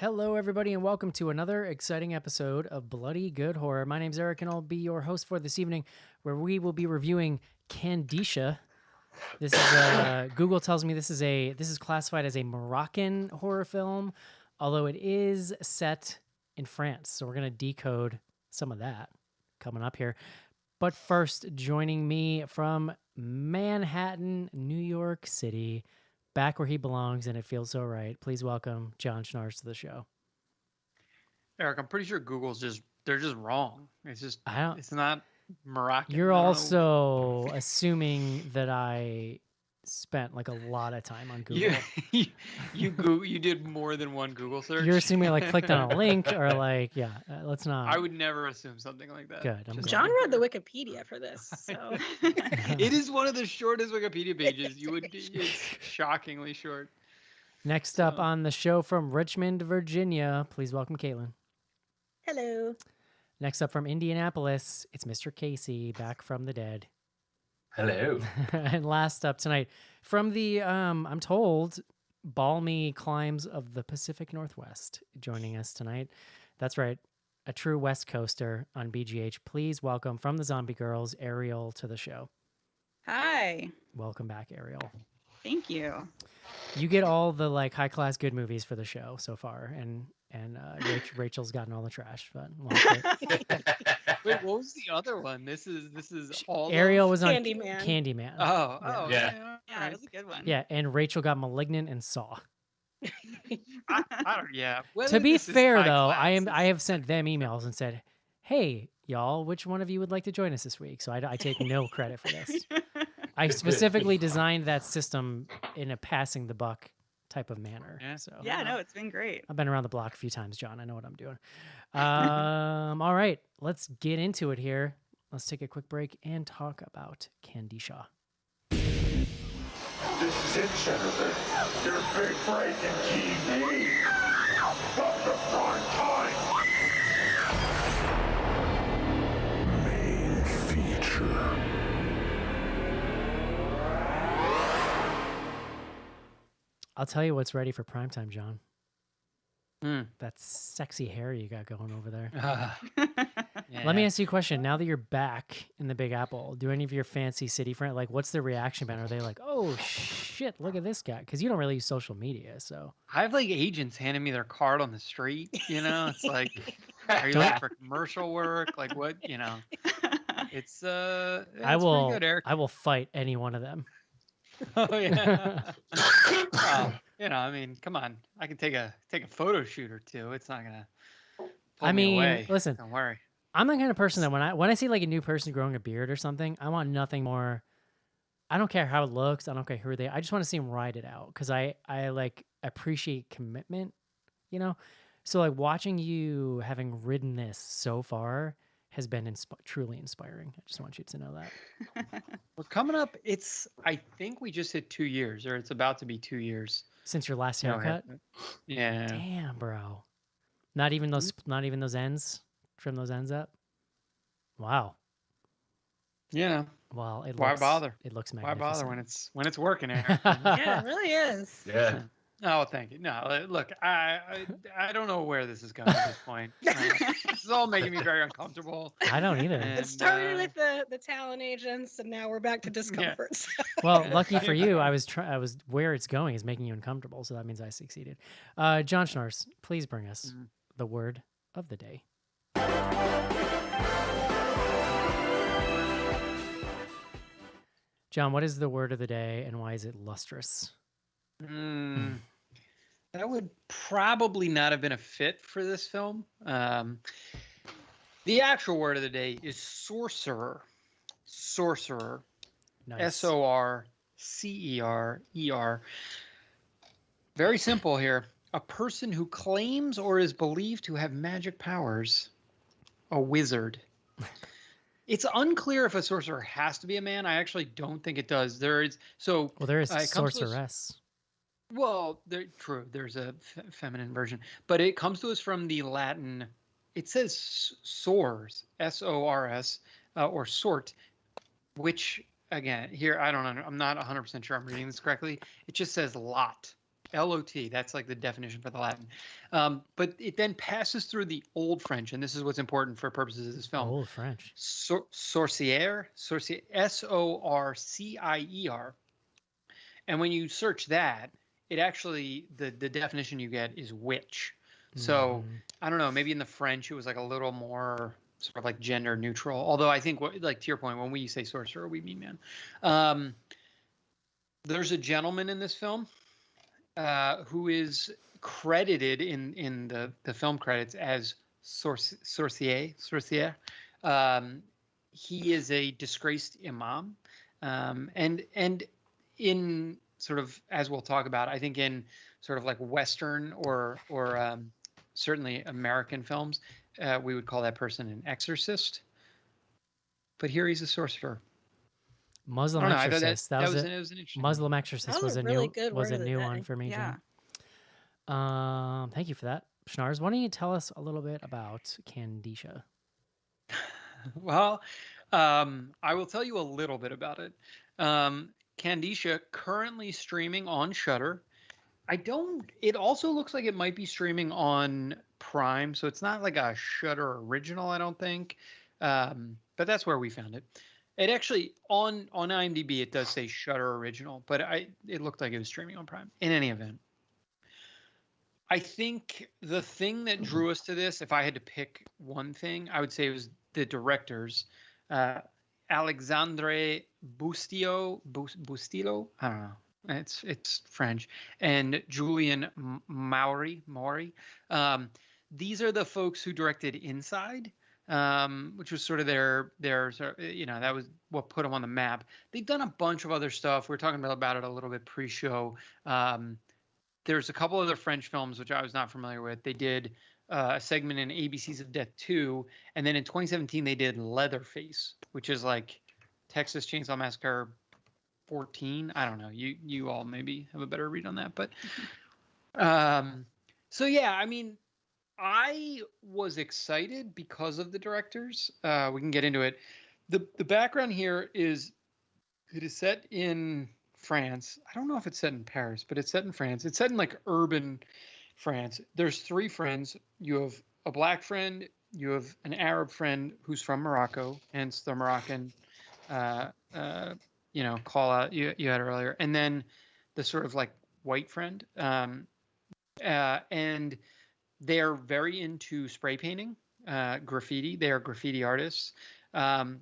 Hello, everybody, and welcome to another exciting episode of Bloody Good Horror. My name's Eric, and I'll be your host for this evening, where we will be reviewing Kandisha. This is Google tells me this is classified as a Moroccan horror film, although it is set in France. So we're gonna decode some of that coming up here. But first, joining me from Manhattan, New York City, back where he belongs, and it feels so right. Please welcome John Schnars to the show. Eric, I'm pretty sure they're just wrong. It's not Moroccan. You're also assuming that I spent like a lot of time on Google. You did more than one Google search. You're assuming I like clicked on a link or let's not. I would never assume something like that. Good. John read the Wikipedia for this, so it is one of the shortest Wikipedia pages. It's shockingly short. Next up on the show from Richmond, Virginia, please welcome Caitlin. hello. Next up from Indianapolis, it's Mr. Casey, back from the dead. Hello. And last up tonight, from the, I'm told, balmy climes of the Pacific Northwest, joining us tonight. That's right, a true West Coaster on BGH. Please welcome from the Zombie Girls, Ariel, to the show. Hi. Welcome back, Ariel. Thank you. You get all the like high-class good movies for the show so far, and Rachel's gotten all the trash. But Wait, what was the other one? This is all Ariel was on Candyman. Candyman. Oh, Yeah. Yeah, that was a good one. Yeah, and Rachel got Malignant and Saw. I don't. Yeah. To be fair, though, I have sent them emails and said, "Hey, y'all, which one of you would like to join us this week?" So I take no credit for this. I specifically designed that system in a passing the buck type of manner. Yeah. So Yeah, no, it's been great. I've been around the block a few times, John. I know what I'm doing. All right, let's get into it here. Let's take a quick break and talk about Kandisha. This is it, Senator. Your big breaking TV. From the prime time. Main feature. I'll tell you what's ready for primetime, John. Mm. That sexy hair you got going over there. Yeah. Let me ask you a question. Now that you're back in the Big Apple, do any of your fancy city friends, like, what's the reaction been? Are they like, oh, shit, look at this guy? Because you don't really use social media, so. I have like agents handing me their card on the street. It's like, are you looking for commercial work? Like what? It's pretty good, Eric. I will fight any one of them. Oh yeah. Well, I mean, come on. I can take a photo shoot or two. It's not gonna pull me away. Listen, Don't worry. I'm the kind of person that when I see like a new person growing a beard or something, I want nothing more. I don't care how it looks. I don't care who they are. I just want to see them ride it out because I like appreciate commitment, So like watching you having ridden this so far has been truly inspiring. I just want you to know that. We're coming up. I think we just hit 2 years, or it's about to be 2 years Since your last haircut? Yeah. Damn, bro. Not even those ends? Trim those ends up? Wow. Yeah. Well, Why bother? It looks Why magnificent. bother when it's working, Eric? Yeah, it really is. Yeah. Oh, thank you. No, look, I don't know where this is going at this point. This is all making me very uncomfortable. I don't either. It started with the talent agents, and now we're back to discomfort. Well, lucky for you, I was where it's going is making you uncomfortable, so that means I succeeded. John Schnars, please bring us the word of the day. John, what is the word of the day, and why is it lustrous? That would probably not have been a fit for this film. The actual word of the day is sorcerer. Sorcerer. Nice. Sorcerer. Very simple here. A person who claims or is believed to have magic powers. A wizard. It's unclear if a sorcerer has to be a man. I actually don't think it does. There is sorceress. Well, true. There's a feminine version, but it comes to us from the Latin. It says sors, S-O-R-S, or sort, which again here I don't know. I'm not 100% sure I'm reading this correctly. It just says lot. L-O-T. That's like the definition for the Latin. But it then passes through the Old French, and this is what's important for purposes of this film. Old French. Sorcière, S-O-R-C-I-E-R. And when you search that, it actually, the definition you get is witch. So I don't know, maybe in the French it was like a little more sort of like gender neutral. Although I think, like to your point, when we say sorcerer, we mean man. There's a gentleman in this film who is credited in the film credits as sorcier. He is a disgraced imam, and in sort of, as we'll talk about, I think in sort of like Western or certainly American films, we would call that person an exorcist. But here he's a sorcerer. Muslim I don't know, I thought exorcist. That was an it. interesting Muslim one. exorcist That was was a a really new good was word a of the new day. one for me, Yeah. Jim. Thank you for that, Schnars. Why don't you tell us a little bit about Kandisha? Well, I will tell you a little bit about it. Kandisha currently streaming on Shudder. It also looks like it might be streaming on Prime, so it's not like a Shudder original, I don't think. But that's where we found it. It actually, on IMDb, it does say Shudder original, but it looked like it was streaming on Prime. In any event, I think the thing that drew us to this, if I had to pick one thing, I would say it was the directors. Alexandre Bustillo, I don't know. It's French, and Julian Maury. These are the folks who directed Inside, which was sort of their that was what put them on the map. They've done a bunch of other stuff. We were talking about it a little bit pre-show. There's a couple other French films which I was not familiar with. They did a segment in ABCs of Death 2, and then in 2017 they did Leatherface, which is like Texas Chainsaw Massacre 14. I don't know. You all maybe have a better read on that, but so yeah, I mean, I was excited because of the directors. We can get into it. The background here is it is set in France. I don't know if it's set in Paris, but it's set in France. It's set in like urban France. There's three friends. You have a black friend, you have an Arab friend who's from Morocco, hence the Moroccan call out you had earlier, and then the sort of like white friend, and they're very into spray painting, graffiti. They are graffiti artists, and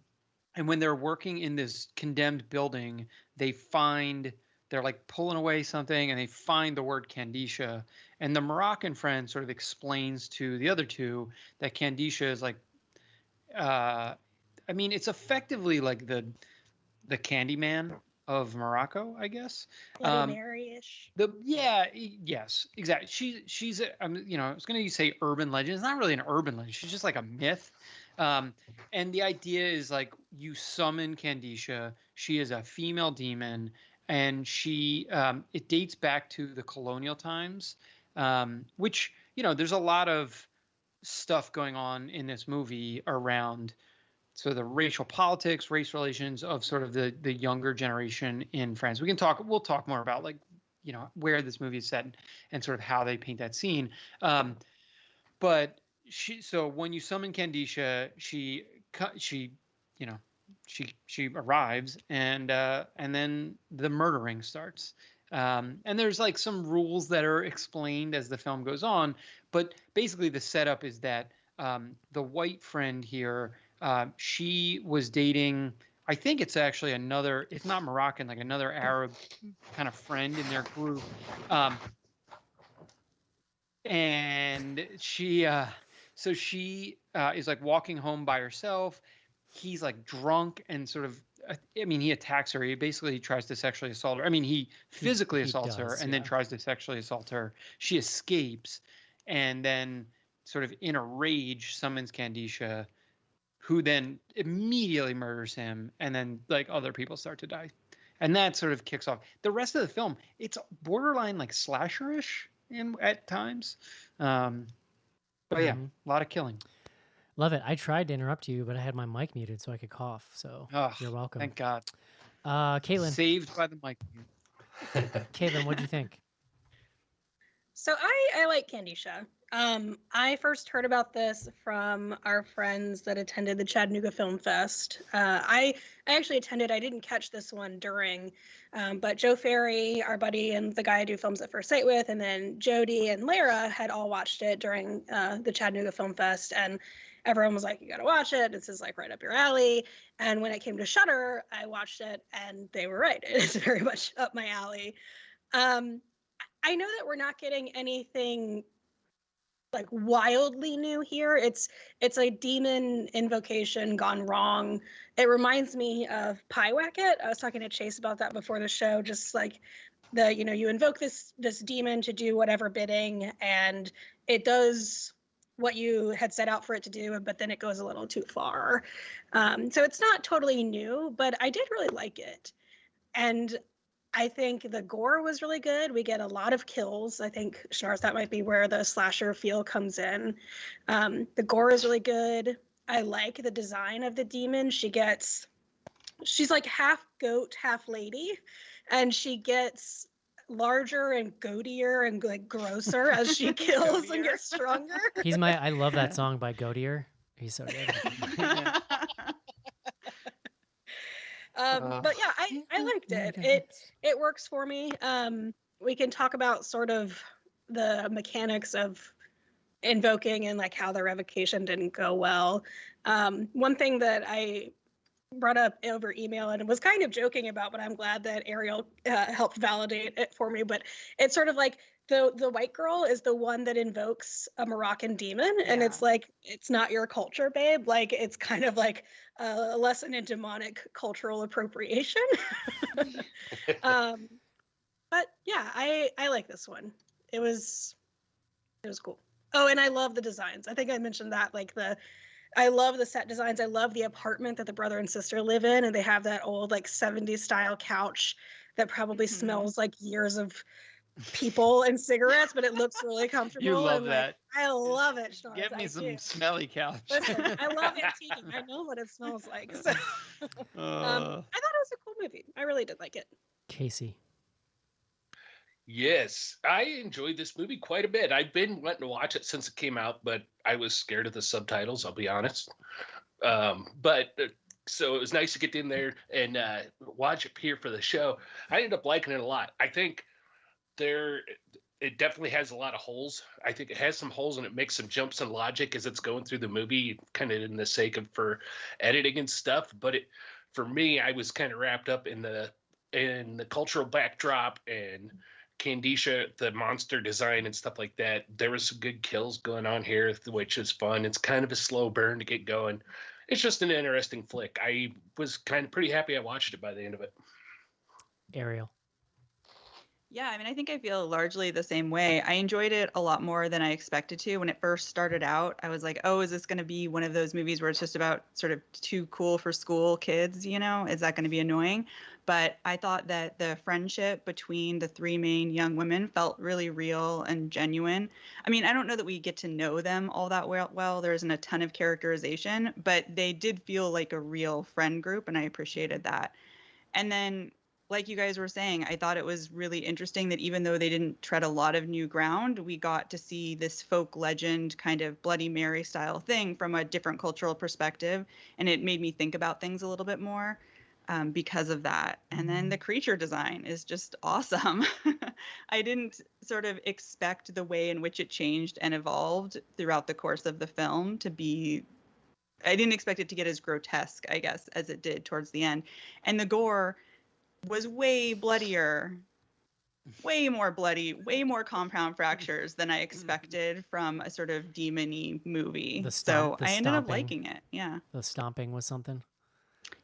when they're working in this condemned building, they're like pulling away something, and they find the word Kandisha, and the Moroccan friend sort of explains to the other two that Kandisha is like, I mean, it's effectively like the Candyman of Morocco, I guess. Bloody Mary-ish. Yes, exactly. She's I was going to say urban legend. It's not really an urban legend. She's just like a myth. And the idea is like you summon Kandisha. She is a female demon, and she it dates back to the colonial times, which there's a lot of stuff going on in this movie around so the racial politics, race relations of sort of the younger generation in France. We'll talk more about like, where this movie is set and sort of how they paint that scene. But so when you summon Kandisha, she arrives and then the murdering starts. And there's like some rules that are explained as the film goes on, but basically the setup is that the white friend here, she was dating, I think it's actually another, if not Moroccan, like another Arab kind of friend in their group. And she is like walking home by herself. He's like drunk and sort of, he attacks her. He basically tries to sexually assault her. He physically assaults her and then tries to sexually assault her. She escapes and then sort of in a rage summons Kandisha, who then immediately murders him, and then like other people start to die. And that sort of kicks off. The rest of the film, it's borderline like slasher-ish at times. But yeah, a lot of killing. Love it. I tried to interrupt you, but I had my mic muted so I could cough. So you're welcome. Thank God. Caitlin. Saved by the mic. Caitlin, what'd you think? So I like Kandisha. I first heard about this from our friends that attended the Chattanooga Film Fest. I actually attended. I didn't catch this one during, but Joe Ferry, our buddy, and the guy I do films at First Sight with, and then Jody and Lara had all watched it during the Chattanooga Film Fest, and everyone was like, "You got to watch it. This is like right up your alley." And when it came to Shudder, I watched it, and they were right. It's very much up my alley. I know that we're not getting anything like wildly new here. It's a demon invocation gone wrong. It reminds me of Pyewacket. I was talking to Chase about that before the show. Just like you invoke this demon to do whatever bidding, and it does what you had set out for it to do, but then it goes a little too far. So it's not totally new, but I did really like it. And I think the gore was really good. We get a lot of kills. I think, Schnars, that might be where the slasher feel comes in. The gore is really good. I like the design of the demon. She's like half goat, half lady, and she gets larger and goatier and like grosser as she kills and gets stronger. I love that song by Godier. He's so good. But yeah, I liked it. It works for me. We can talk about sort of the mechanics of invoking and like how the revocation didn't go well. One thing that I brought up over email and was kind of joking about, but I'm glad that Ariel helped validate it for me. But it's sort of like the white girl is the one that invokes a Moroccan demon, and it's like, it's not your culture, babe. Like, it's kind of like a lesson in demonic cultural appropriation. But yeah, I like this one. It was cool. Oh, and I love the designs. I think I mentioned that, like I love the set designs. I love the apartment that the brother and sister live in, and they have that old like 70s style couch that probably smells like years of people and cigarettes, but it looks really comfortable. You love and, that. I love it, Schnars. Get me I some do. smelly couch. Listen, I love antiquing. I know what it smells like. So, I thought it was a cool movie. I really did like it. Casey. Yes, I enjoyed this movie quite a bit. I've been wanting to watch it since it came out, but I was scared of the subtitles, I'll be honest. So it was nice to get in there and watch it here for the show. I ended up liking it a lot. I think it definitely has a lot of holes. I think it has some holes and it makes some jumps in logic as it's going through the movie, kind of in the sake of for editing and stuff. But for me, I was kind of wrapped up in the cultural backdrop and Kandisha, the monster design and stuff like that. There was some good kills going on here, which is fun. It's kind of a slow burn to get going. It's just an interesting flick. I was kind of pretty happy I watched it by the end of it. Ariel. Yeah, I mean, I think I feel largely the same way. I enjoyed it a lot more than I expected to. When it first started out, I was like, oh, is this going to be one of those movies where it's just about sort of too cool for school kids, you know? Is that going to be annoying? But I thought that the friendship between the three main young women felt really real and genuine. I mean, I don't know that we get to know them all that well. There isn't a ton of characterization, but they did feel like a real friend group, and I appreciated that. And then, like you guys were saying, I thought it was really interesting that even though they didn't tread a lot of new ground, we got to see this folk legend kind of Bloody Mary style thing from a different cultural perspective. And it made me think about things a little bit more because of that. And then the creature design is just awesome. I didn't sort of expect the way in which it changed and evolved throughout the course of the film to be, I didn't expect it to get as grotesque, I guess, as it did towards the end. And the gore was way bloodier, way more bloody, way more compound fractures than I expected from a sort of demon-y movie. So I ended up liking it. Yeah. The stomping was something.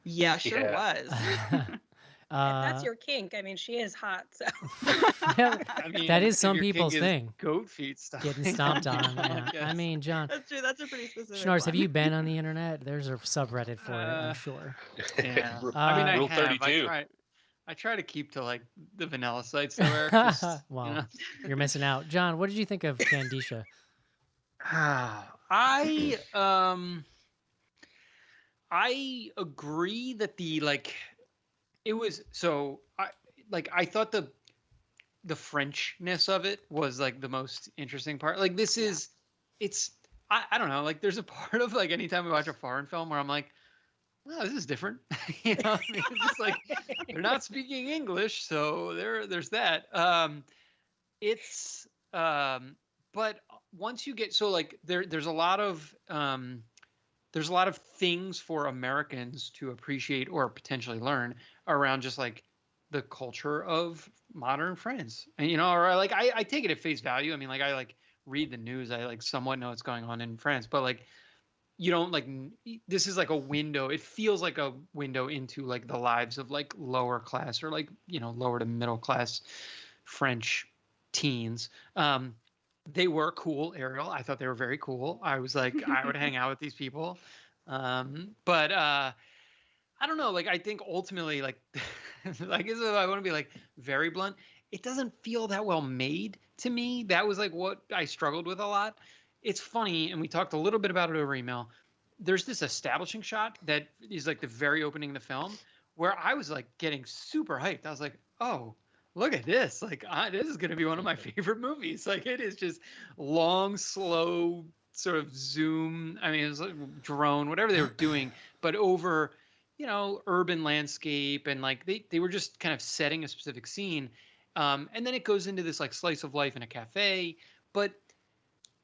Yeah, sure was. If that's your kink, I mean, she is hot, so. Yeah, I mean, that is if some your kink people's is thing. Goat feet stuff. Getting stomped on. Yeah. Yes. I mean, John. That's true. That's a pretty specific Schnars, one. have you been on the internet? There's a subreddit for it, I'm sure. Yeah. Rule I mean, I Rule have. 32. I try to keep to like the vanilla sites though, Eric. Just, Well, you're missing out. John, what did you think of Kandisha? I agree that it was so I thought the Frenchness of it was like the most interesting part. Like this is, it's, I don't know. Like there's a part of like anytime we watch a foreign film where I'm like, well, this is different. You know, I mean, it's just like they're not speaking English, so there's that. It's but once you get so like there's a lot of things for Americans to appreciate or potentially learn around just like the culture of modern France. And you know, or like I take it at face value. I mean, like I like read the news. I like somewhat know what's going on in France, but like you don't like this is like a window. It feels like a window into like the lives of like lower class or like, you know, lower to middle class French teens. They were cool, Ariel. I thought they were very cool. I was like, I would hang out with these people. But I don't know. Like, I think ultimately, like, I guess if I want to be like very blunt, it doesn't feel that well made to me. That was like what I struggled with a lot. It's funny, and we talked a little bit about it over email. There's this establishing shot that is like the very opening of the film where I was like getting super hyped. I was like, oh, look at this. Like, this is going to be one of my favorite movies. Like, it is just long, slow sort of zoom. I mean, it was like drone, whatever they were doing, but over, you know, urban landscape. And like, they were just kind of setting a specific scene. And then it goes into this like slice of life in a cafe. But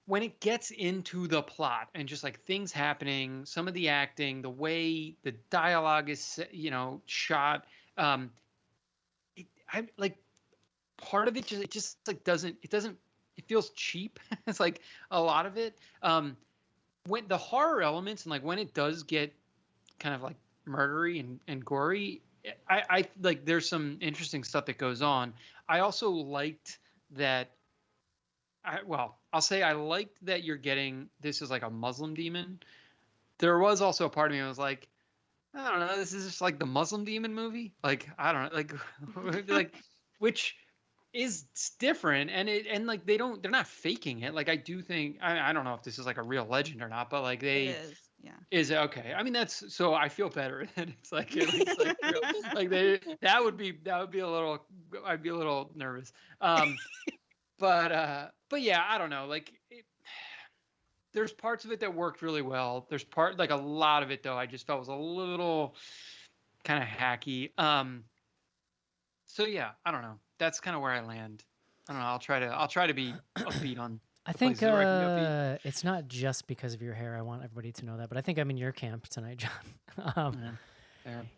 when it gets into the plot and just like things happening, some of the acting, the way the dialogue is, you know, shot, I like part of it just, it just like it feels cheap. It's like a lot of it. When the horror elements and like when it does get kind of like murdery and gory, I like there's some interesting stuff that goes on. I also liked that. I'll say I liked that you're getting this is like a Muslim demon. There was also a part of me that was like, I don't know, this is just like the Muslim demon movie. Like, I don't know, like which is different and like they're not faking it. Like I do think I don't know if this is like a real legend or not, but like It is. Yeah. is it okay? I mean that's so I feel better that it's like at least like real. Like that would be a little I'd be a little nervous. But yeah, I don't know. Like, there's parts of it that worked really well. There's like a lot of it though. I just felt was a little kind of hacky. So yeah, I don't know. That's kind of where I land. I don't know. I'll try to be upbeat on. I think places where I can be upbeat. it's not just because of your hair. I want everybody to know that, but I think I'm in your camp tonight, John.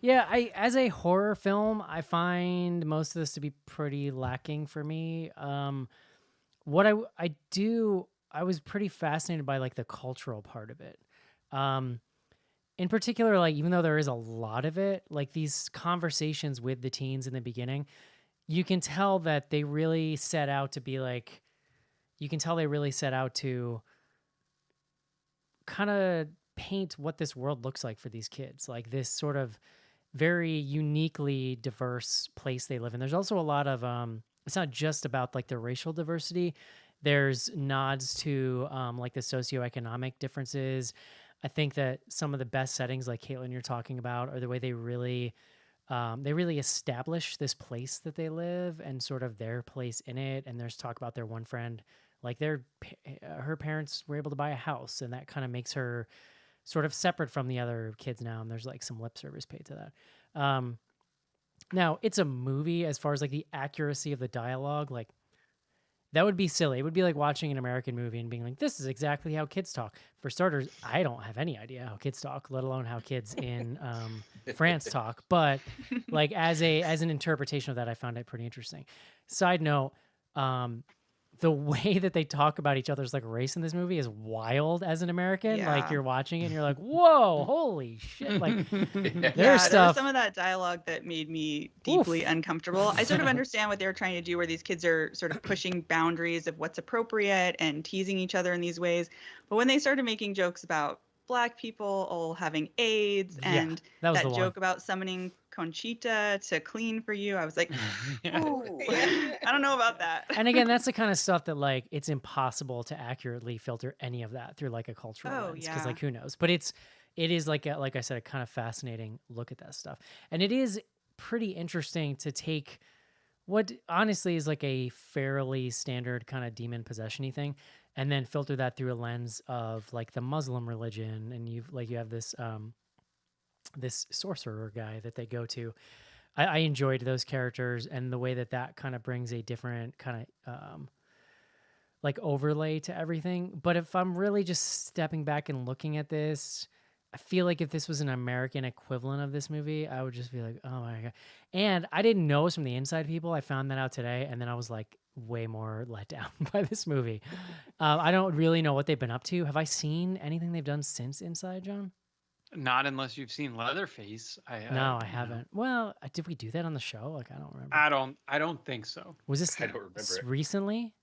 Yeah, as a horror film, I find most of this to be pretty lacking for me. What I was pretty fascinated by like the cultural part of it. In particular, like even though there is a lot of it, like these conversations with the teens in the beginning, you can tell that they really set out to be like, you can tell they really set out to kind of paint what this world looks like for these kids, like this sort of very uniquely diverse place they live in. There's also a lot of, it's not just about like the racial diversity. There's nods to like the socioeconomic differences. I think that some of the best settings, like Caitlin, you're talking about, are the way they really establish this place that they live and sort of their place in it. And there's talk about their one friend, like her parents were able to buy a house, and that kind of makes her sort of separate from the other kids now. And there's like some lip service paid to that. Now, it's a movie as far as like the accuracy of the dialogue, like that would be silly. It would be like watching an American movie and being like, this is exactly how kids talk. For starters, I don't have any idea how kids talk, let alone how kids in France talk. But like as an interpretation of that, I found it pretty interesting. Side note, the way that they talk about each other's like race in this movie is wild as an American. Yeah. Like you're watching it and you're like, whoa, holy shit. Like There there's was stuff. some of that dialogue that made me deeply uncomfortable. I sort of understand what they were trying to do, where these kids are sort of pushing boundaries of what's appropriate and teasing each other in these ways. But when they started making jokes about Black people all having AIDS and that was that the one. joke about summoning Conchita to clean for you, I was like, ooh, I don't know about that. And again, that's the kind of stuff that like it's impossible to accurately filter any of that through like a cultural lens, because like who knows. But it is like I said, a kind of fascinating look at that stuff. And it is pretty interesting to take what honestly is like a fairly standard kind of demon possession-y thing, and then filter that through a lens of like the Muslim religion, and you have this this sorcerer guy that they go to. I enjoyed those characters and the way that that kind of brings a different kind of like overlay to everything. But if I'm really just stepping back and looking at this, I feel like if this was an American equivalent of this movie, I would just be like, oh my God. And I didn't know it was from the Inside people. I found that out today. And then I was like way more let down by this movie. I don't really know what they've been up to. Have I seen anything they've done since Inside, John? Not unless you've seen Leatherface. No, I haven't. Well, did we do that on the show? Like, I don't remember. I don't think so. Was this I don't remember it. recently?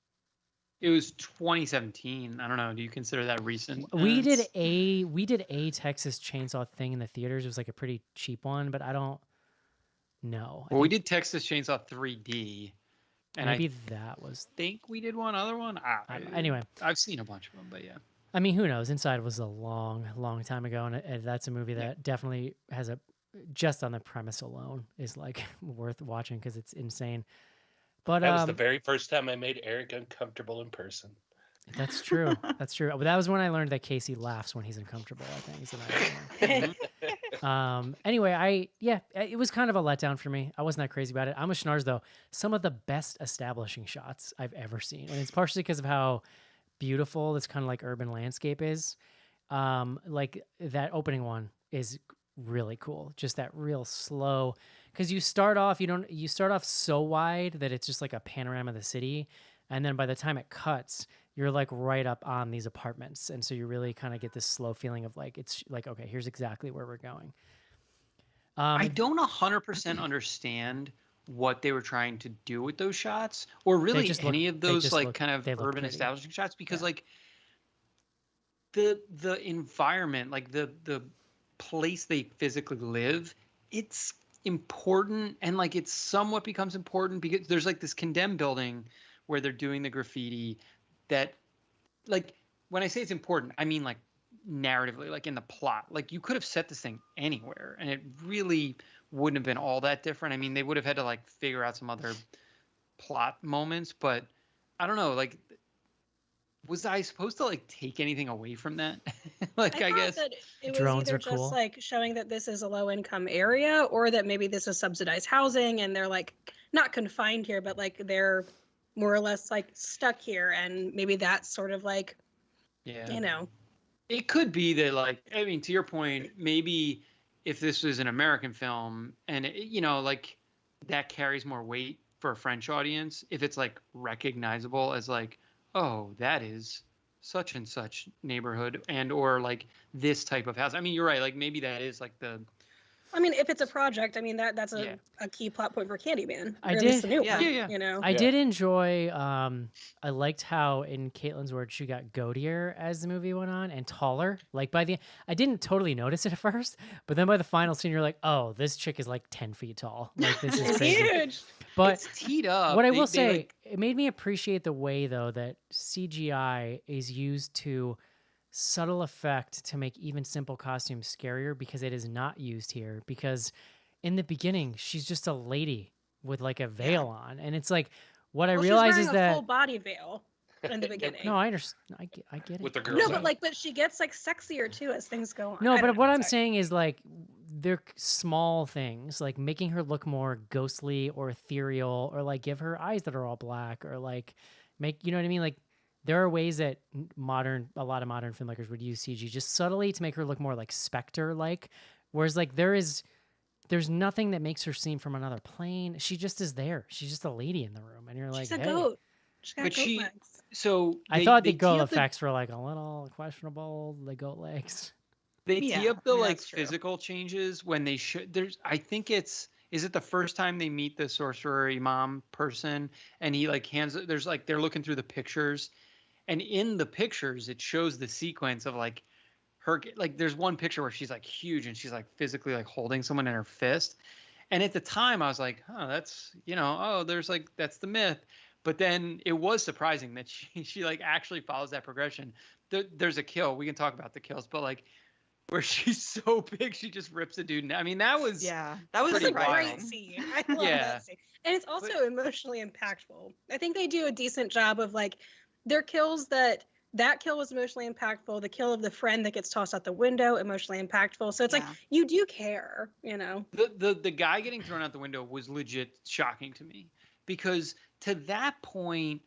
It was 2017. I don't know. Do you consider that recent? We did a Texas Chainsaw thing in the theaters. It was like a pretty cheap one, but I don't know. Well, we did Texas Chainsaw 3D, and maybe I that was. think we did one other one. Anyway, I've seen a bunch of them, but yeah. I mean, who knows? Inside was a long, long time ago, and that's a movie that definitely has just on the premise alone is like worth watching because it's insane. But that was the very first time I made Eric uncomfortable in person. That's true. That's true. But that was when I learned that Casey laughs when he's uncomfortable. I think. So anyway, it was kind of a letdown for me. I wasn't that crazy about it. I'm a Schnars though. Some of the best establishing shots I've ever seen, and it's partially because of how beautiful this kind of like urban landscape is. Like that opening one is really cool. Just that real slow, because you start off so wide that it's just like a panorama of the city, and then by the time it cuts, you're like right up on these apartments, and so you really kind of get this slow feeling of like it's like, okay, here's exactly where we're going. I don't 100% understand what they were trying to do with those shots, or really any of those like kind of urban establishing shots, because like the environment, like the place they physically live, it's important, and like it somewhat becomes important because there's like this condemned building where they're doing the graffiti that, like, when I say it's important, I mean like narratively, like in the plot. Like you could have set this thing anywhere and it really wouldn't have been all that different. I mean, they would have had to like figure out some other plot moments, but I don't know, like, was I supposed to like take anything away from that? Like, I guess that it was drones either are just cool. like showing that this is a low income area, or that maybe this is subsidized housing and they're like not confined here, but like they're more or less like stuck here, and maybe that's sort of like, you know, it could be that, like, I mean, to your point, maybe if this was an American film and you know, like, that carries more weight for a French audience if it's like recognizable as like, oh, that is such and such neighborhood, and or like this type of house. I mean, you're right. Like maybe that is like the. I mean, if it's a project, I mean that's a key plot point for Candyman. I or at did. least the new one, Yeah. You know, I did enjoy. I liked how in Caitlin's words she got goatier as the movie went on and taller. Like by the, I didn't totally notice it at first, but then by the final scene, you're like, oh, this chick is like 10 feet tall. Like this is it's crazy. huge. But it's teed up. what I will say, like, it made me appreciate the way though that CGI is used to subtle effect to make even simple costumes scarier, because it is not used here. Because in the beginning, she's just a lady with like a veil on, and it's like what I realize she's is wearing a that full body veil in the beginning. no, I understand. I get it. With the girls No, out. but like, but she gets like sexier too as things go on. No, I but don't what know, I'm sorry. saying is like they're small things, like making her look more ghostly or ethereal, or like give her eyes that are all black, or like make, you know what I mean? Like there are ways that a lot of modern filmmakers would use CG just subtly to make her look more like Spectre-like, whereas like there's nothing that makes her seem from another plane. She just is there. She's just a lady in the room, and you're like, She's a hey. goat. She's got But goat she- legs. so I thought the tee goat up the- effects were like a little questionable. The goat legs. They tee Yeah, up the I mean, like that's true. physical changes when they should. There's, I think is it the first time they meet the sorcerer imam person, and he like hands. There's like they're looking through the pictures, and in the pictures it shows the sequence of like her. Like there's one picture where she's like huge and she's like physically like holding someone in her fist, and at the time I was like, oh, that's, you know, oh, there's like that's the myth. But then it was surprising that she like actually follows that progression. There's a kill. We can talk about the kills, but like where she's so big she just rips a dude. I mean, that was Yeah, that was pretty It's a wild. great scene. I love Yeah. that scene. And it's also emotionally impactful. I think they do a decent job of like their kills that kill was emotionally impactful. The kill of the friend that gets tossed out the window, emotionally impactful. So it's like Yeah. you do care, you know. The guy getting thrown out the window was legit shocking to me, because to that point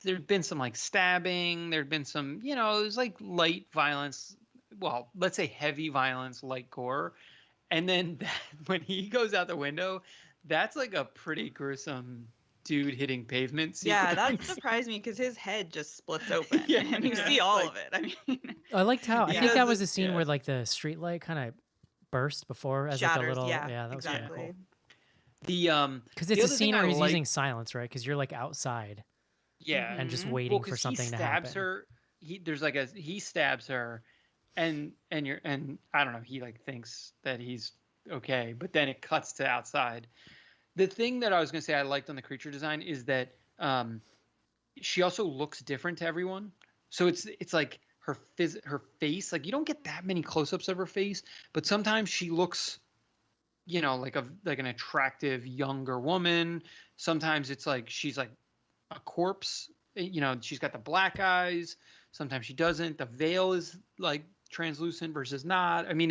there'd been some like stabbing, there'd been some, it was like light violence, well, let's say heavy violence, light gore. And then when he goes out the window, that's like a pretty gruesome dude hitting pavement Yeah, that sequence. surprised me because his head just splits open, Yeah, and you yeah, see all like- of it. I mean, I liked how I Yeah. think that was Yeah. the scene where like the street light kind of burst before as like a shatters. little Yeah, that was kinda exactly. cool. The Because the it's a other thing scene I where he's like- using silence, right? Because you're like outside yeah, and just Mhm. waiting well, for 'cause something he to stabs happen. her. He stabs her, and I don't know. He like thinks that he's okay, but then it cuts to outside. The thing that I was gonna say I liked on the creature design is that she also looks different to everyone. So it's like her face. Like you don't get that many close-ups of her face, but sometimes she looks, like an attractive younger woman. Sometimes it's like she's like a corpse. She's got the black eyes. Sometimes she doesn't. The veil is like translucent versus not. I mean,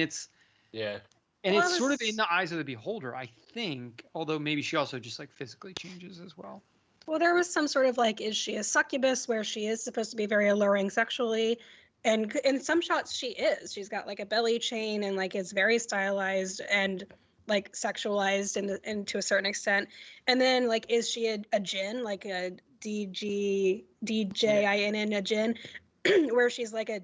Yeah. and Well, it's sort of it's- in the eyes of the beholder, I think. Although maybe she also just like physically changes as well. Well, there was some sort of like, is she a succubus where she is supposed to be very alluring sexually? And in some shots, she is. She's got like a belly chain and like it's very stylized and like sexualized and to a certain extent. And then like, is she a djinn, like a DJINN, a djinn, where she's like a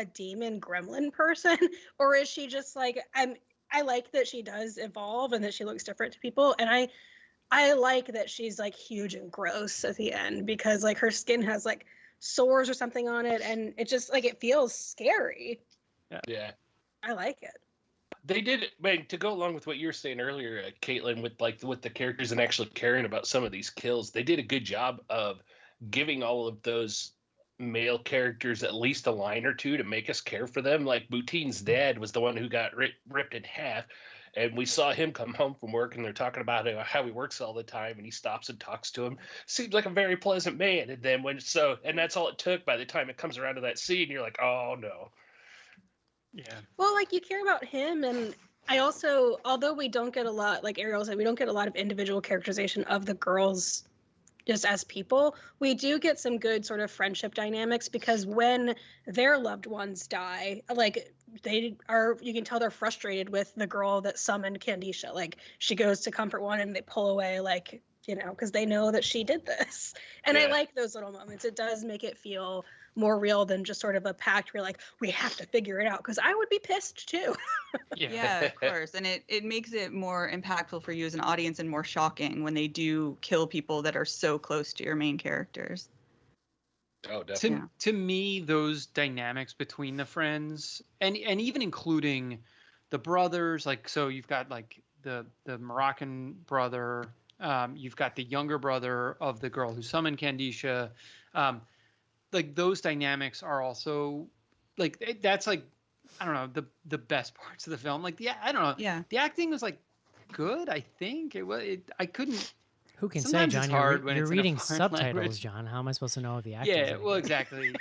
demon gremlin person? Or is she just like, I like that she does evolve and that she looks different to people. And I like that she's like huge and gross at the end because like her skin has like sores or something on it and it just like it feels scary. Yeah. I like it. They did, man, to go along with what you were saying earlier, Caitlin, with the characters and actually caring about some of these kills. They did a good job of giving all of those male characters at least a line or two to make us care for them. Like Boutine's dad was the one who got ripped in half. And we saw him come home from work, and they're talking about how he works all the time, and he stops and talks to him. Seems like a very pleasant man. And then and that's all it took. By the time it comes around to that scene, you're like, oh no. Yeah. Well, like you care about him and I also, although we don't get a lot, like Ariel said, we don't get a lot of individual characterization of the girls just as people. We do get some good sort of friendship dynamics because when their loved ones die, like you can tell they're frustrated with the girl that summoned Kandisha. Like she goes to comfort one and they pull away, like, because they know that she did this. And I Yeah. like those little moments. It does make it feel more real than just sort of a pact where like, we have to figure it out because I would be pissed too. Yeah, of course. And it makes it more impactful for you as an audience and more shocking when they do kill people that are so close to your main characters. Oh, definitely. To me, those dynamics between the friends and even including the brothers, like, so you've got like the Moroccan brother, you've got the younger brother of the girl who summoned Kandisha. Like those dynamics are also like, that's like, I don't know, the best parts of the film. Like, I don't know. Yeah. The acting was like good. I think I couldn't. Who can say, Sometimes John? it's You're, hard when you're it's in a reading foreign subtitles, language. John. How am I supposed to know if the acting? Yeah, well, exactly.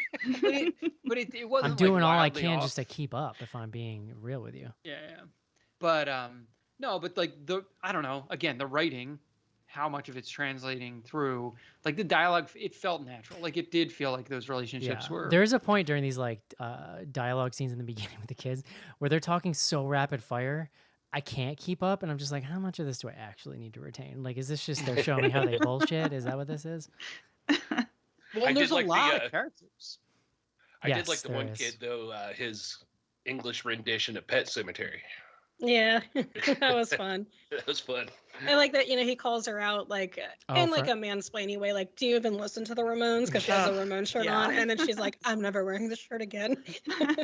but it wasn't. I'm doing like all I wildly can off. just to keep up. If I'm being real with you. Yeah. But no, but like I don't know. Again, the writing, how much of it's translating through, like the dialogue, it felt natural. Like it did feel like those relationships were. There's a point during these like dialogue scenes in the beginning with the kids where they're talking so rapid fire, I can't keep up, and I'm just like, how much of this do I actually need to retain? Like, is this just they're showing me how they bullshit? Is that what this is? Well, I and there's did like a lot the, of characters. I Yes, did like the there one is. kid though, his English rendition of Pet Cemetery. Yeah, that was fun. That was fun. I like that, he calls her out like in like for- a mansplaining way, like, do you even listen to the Ramones? Because she has a Ramones shirt Yeah. on, and then she's like, I'm never wearing this shirt again.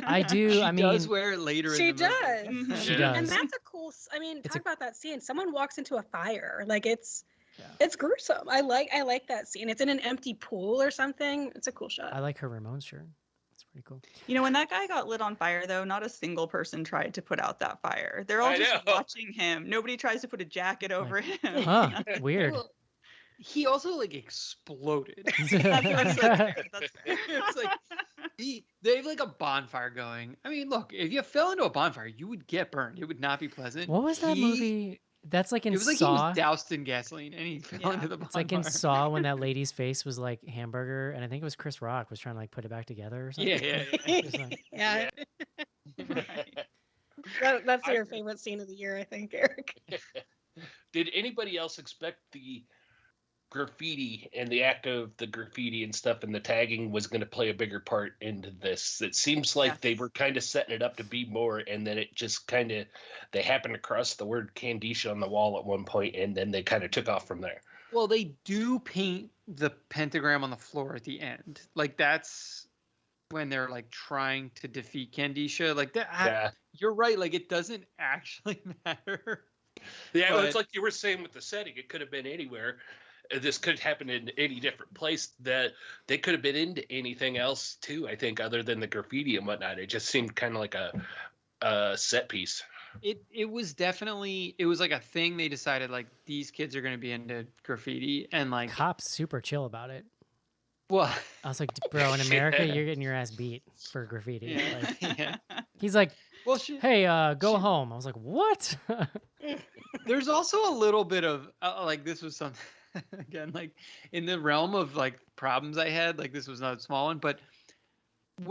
I do. She I mean, does wear it later. She in the does. movie. she Yeah. does. And that's a cool. It's Talk a- about that scene. Someone walks into a fire. Like it's Yeah. gruesome. I like that scene. It's in an empty pool or something. It's a cool shot. I like her Ramones shirt. It's Pretty cool. You know, when that guy got lit on fire, though, not a single person tried to put out that fire. They're all I just know. watching him. Nobody tries to put a jacket over him. Huh? Weird. Well, he also like exploded. That's fair. That's fair. It's like they have like a bonfire going. I mean, look, if you fell into a bonfire, you would get burned. It would not be pleasant. What was that movie? That's like in It was like Saw. he was doused in gasoline and he fell Yeah. into the bonfire. It's like in Saw when that lady's face was like hamburger, and I think it was Chris Rock was trying to like put it back together or something. Yeah. Just like- Yeah, Right. that's your favorite scene of the year, I think, Eric. Did anybody else expect the graffiti and the act of the graffiti and stuff and the tagging was going to play a bigger part into this? It seems like they Yes. were kind of setting it up to be more, and then it just kind of, they happened to cross the word Kandisha on the wall at one point, and then they kind of took off from there. Well, they do paint the pentagram on the floor at the end. Like that's when they're like trying to defeat Kandisha. Like that. Yeah. You're right. Like it doesn't actually matter. Yeah, well, But- it's like you were saying with the setting. It could have been anywhere. This could happen in any different place. That they could have been into anything else too. I think other than the graffiti and whatnot. It just seemed kind of like a set piece. It was definitely like a thing they decided like these kids are going to be into graffiti and like Cop's super chill about it. well I was like, bro, in America, you're getting your ass beat for graffiti. Yeah. Like, yeah. he's like, Well, hey, go home. I was like, what? there's also a little bit of like this was something again like in the realm of like problems I had, like this was not a small one, but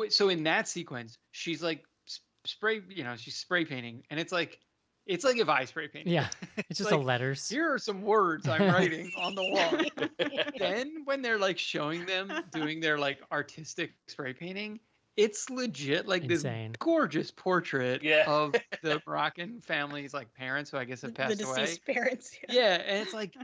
so in that sequence she's like spray, she's spray painting and it's like if I spray painted. Yeah, it's just like, the letters. Here are some words I'm writing on the wall. Then when they're like showing them doing their like artistic spray painting, it's legit like Insane. this gorgeous portrait Yeah. of the Moroccan family's like parents who I guess have The passed away. deceased parents. Yeah, and it's like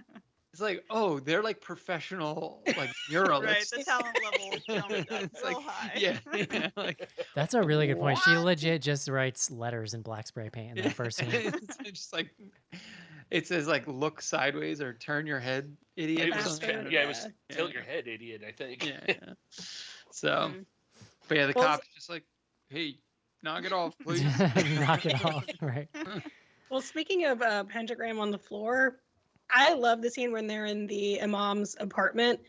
oh, they're like professional like muralists. Right, the talent level jumped up It's real like, high. yeah, like That's a really good point. She What? legit just writes letters in black spray paint in that first scene. it's just like it says like look sideways or turn your head, idiot. It or was, something. Bastard. yeah, it was Yeah. tilt your head, idiot. I think. Yeah. So, Mhm. but yeah, the Well, cop's just like, hey, knock it off, please. Knock it off, right? Well, speaking of pentagram on the floor, I love the scene when they're in the imam's apartment,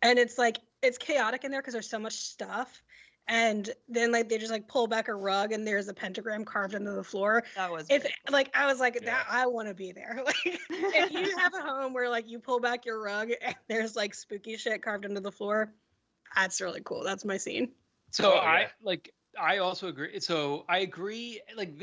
and it's like it's chaotic in there because there's so much stuff, and then like they just like pull back a rug and there's a pentagram carved into the floor. That was If really like I was like Yeah. that, I want to be there. Like if you have a home where like you pull back your rug and there's like spooky shit carved into the floor, that's really cool. That's my scene. So Oh, yeah. I also agree. So I agree. Like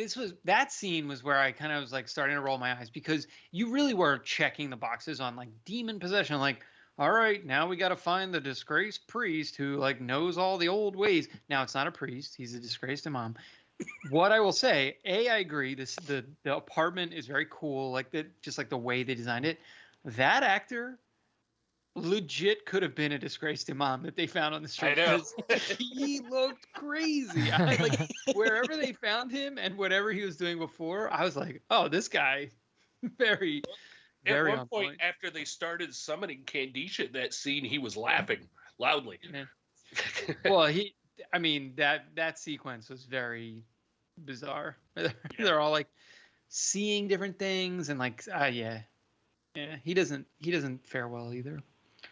that scene was where I kind of was like starting to roll my eyes because you really were checking the boxes on like demon possession. Like, all right, now we got to find the disgraced priest who like knows all the old ways. Now it's not a priest; he's a disgraced imam. What I will say, I agree. The apartment is very cool. Like just like the way they designed it. That actor legit could have been a disgraced imam that they found on the street. I know. 'Cause he looked crazy. Like wherever they found him and whatever he was doing before, I was like, oh, this guy, very, At very one on point, point. after they started summoning Kandisha in that scene, he was laughing loudly. Yeah. Well, that sequence was very bizarre. They're all like seeing different things and like, yeah, he doesn't fare well either.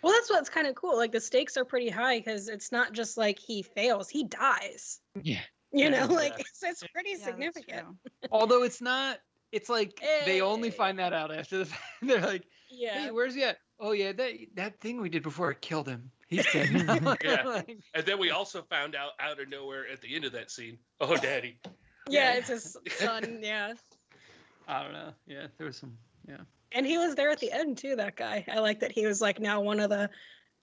Well, that's what's kind of cool. Like the stakes are pretty high because it's not just like he fails; he dies. Yeah. You know, Yeah. like it's pretty Yeah, that's significant. true. Although it's not. It's like they only Hey. find that out after the fact. They're like, Yeah. hey, where's he at? Oh yeah, that thing we did before it killed him. He's dead now. Yeah. Like, And then we also found out of nowhere at the end of that scene, oh, Daddy. Yeah, it's his son. Yeah. I don't know. Yeah, there was some. Yeah. And he was there at the end too. That guy. I like that he was like now one of the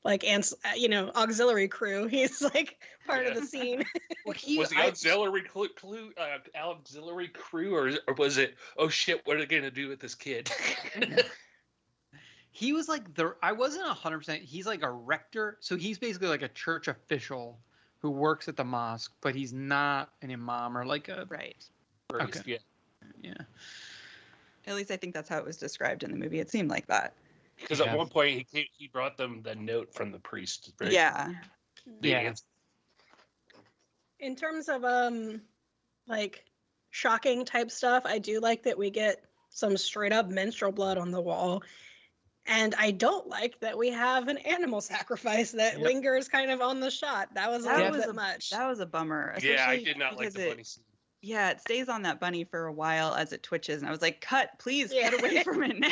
like auxiliary crew. He's like part of the scene. Well, Was the auxiliary auxiliary crew, or was it, oh shit, what are they gonna do with this kid? He was like I wasn't 100%. He's like a rector, so he's basically like a church official who works at the mosque, but he's not an imam or like a Right. Priest, Okay. yeah. yeah. At least I think that's how it was described in the movie. It seemed like that. Because Yeah. at one point he brought them the note from the priest. Right? Yeah. The Yeah. answer. In terms of like shocking type stuff, I do like that we get some straight up menstrual blood on the wall. And I don't like that we have an animal sacrifice that Yep. lingers kind of on the shot. That was a little bit much. That was a bummer. Yeah, I especially did not like because the bunny scene. Yeah, it stays on that bunny for a while as it twitches, and I was like, "Cut, please, cut away from it now."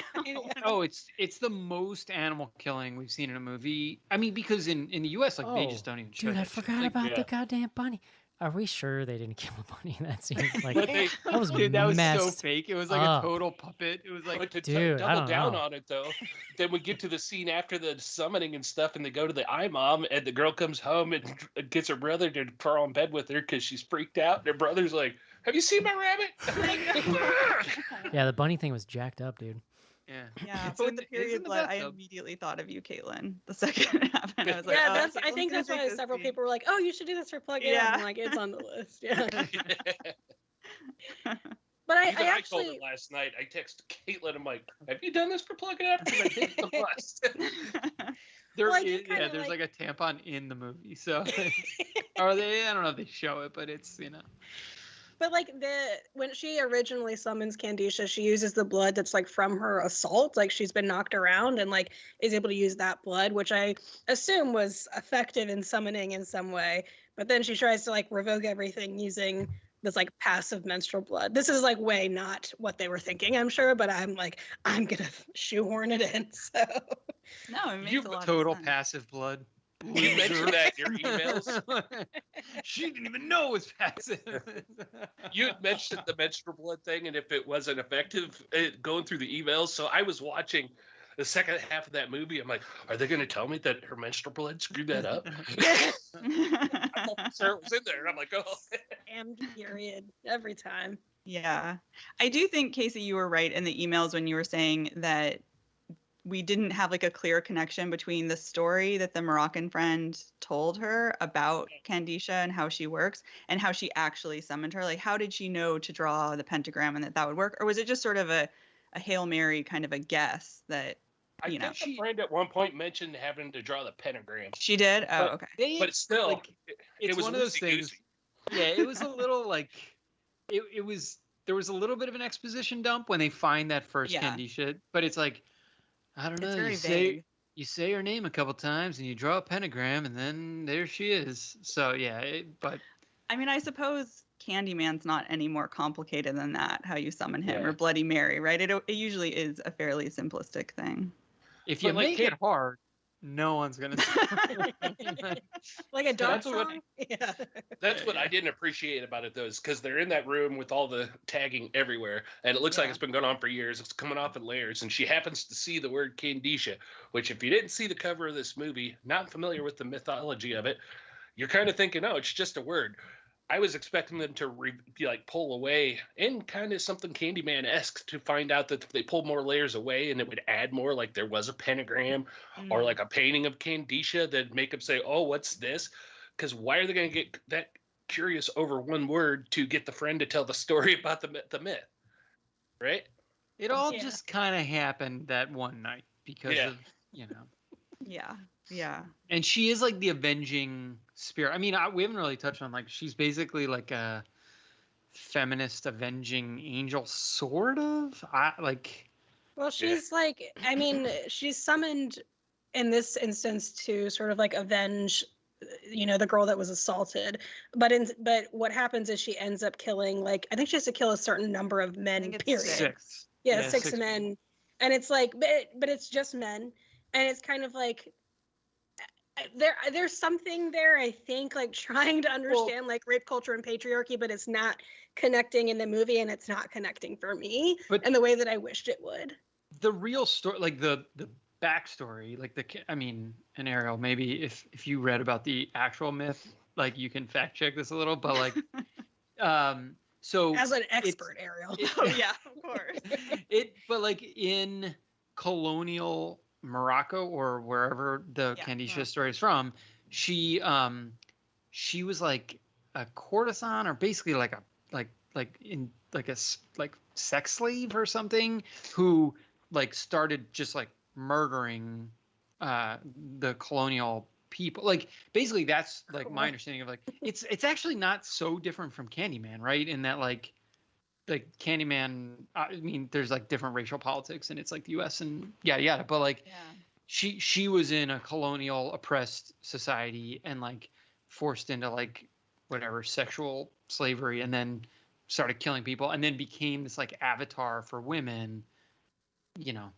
Oh, it's the most animal killing we've seen in a movie. I mean, because in the U.S., like they just don't even show Dude, I that shit. forgot Like, about yeah. the goddamn bunny. Are we sure they didn't kill a bunny in that scene? Like, But they, that was dude, that was so messed fake. It was like up. a total puppet. It was like, but to Dude, I double don't down know. on it though, then we get to the scene after the summoning and stuff, and they go to the imam, and the girl comes home and gets her brother to crawl in bed with her because she's freaked out. And her brother's like, "Have you seen my rabbit?" I'm like, Yeah, the bunny thing was jacked up, dude. yeah. Yeah, It's but with in- the it's in period the blood, I bathtub. immediately thought of you, Caitlin. The second it happened, I was like, Yeah, "Oh, that's. I Caitlin's think gonna that's take why this several scene." people were like, "Oh, you should do this for Plug It In." Yeah. I'm like, it's on the list. Yeah. But I Even I told actually, her last night. I texted Caitlin. I'm like, "Have you done this for Plug It Up?" Because I think it's a must. There Well, I is, do kinda there's like- like a tampon in the movie, so or they, I don't know if they show it, but it's but like when she originally summons Kandisha, she uses the blood that's like from her assault, like she's been knocked around and like is able to use that blood, which I assume was effective in summoning in some way. But then she tries to like revoke everything using this like passive menstrual blood. This is like way not what they were thinking, I'm sure, but I'm like, I'm gonna shoehorn it in. So No, it makes You've a lot total of sense. passive blood. You mentioned that in your emails. She didn't even know it was passive. You had mentioned the menstrual blood thing, and if it wasn't effective, going through the emails. So I was watching the second half of that movie. I'm like, are they going to tell me that her menstrual blood screwed that up? I thought Sarah was in there, and I'm like, oh. damned period every time. Yeah. I do think, Casey, you were right in the emails when you were saying that we didn't have like a clear connection between the story that the Moroccan friend told her about Kandisha and how she works and how she actually summoned her. Like, how did she know to draw the pentagram and that would work? Or was it just sort of a Hail Mary kind of a guess that, I you know, think the friend at one point mentioned having to draw the pentagram. she did? Oh, But- okay. But still, like, it it's was one of those things. loosey-goosey. Yeah, it was a little like it was. There was a little bit of an exposition dump when they find that first Yeah. Kandisha, but it's like, I don't know. It's very you say vague. you say her name a couple times and you draw a pentagram and then there she is. So yeah, but I mean, I suppose Candyman's not any more complicated than that, how you summon him, Yeah. or Bloody Mary, right? It usually is a fairly simplistic thing. if But you like make it hard, no one's gonna. Like a dog That's what- song. Yeah. That's what I didn't appreciate about it, though, is because they're in that room with all the tagging everywhere, and it looks like Yeah. it's been going on for years. It's coming off in layers, and she happens to see the word Kandisha, which, if you didn't see the cover of this movie, not familiar with the mythology of it, you're kind of thinking, oh, it's just a word. I was expecting them to pull away in kind of something Candyman-esque to find out that they pulled more layers away and it would add more, like there was a pentagram or like a painting of Kandisha that'd make them say, oh, what's this? Because why are they going to get that curious over one word to get the friend to tell the story about the myth? Right? It all Yeah. just kind of happened that one night because Yeah. of Yeah. Yeah. and she is like the avenging spirit. I mean, we haven't really touched on like she's basically like a feminist avenging angel, sort of. Well, she's like, I mean, she's summoned in this instance to sort of like avenge, the girl that was assaulted. But what happens is she ends up killing, like, I think she has to kill a certain number of men. think it's Period. six. Yeah, Yeah, six six men, and it's like, but it's just men, and it's kind of like there's something there, I think, like trying to understand like rape culture and patriarchy, but it's not connecting in the movie, and it's not connecting for me But- in the way that I wished it would. The real story, like the backstory, like and Ariel, maybe if you read about the actual myth, like you can fact check this a little, but like, so As an expert, Ariel. Oh, yeah, of course. but like in colonial Morocco or wherever the Yeah, Kandisha Morocco. story is from, she was like a courtesan or basically like a sex slave or something who like started just like murdering the colonial people. Like basically that's like Cool. my understanding of like it's actually not so different from Candyman, right? In that like Candyman, I mean, there's like different racial politics and it's like the U.S. and yada yada, but like Yeah. she was in a colonial oppressed society and like forced into like whatever sexual slavery and then started killing people and then became this like avatar for women, you know,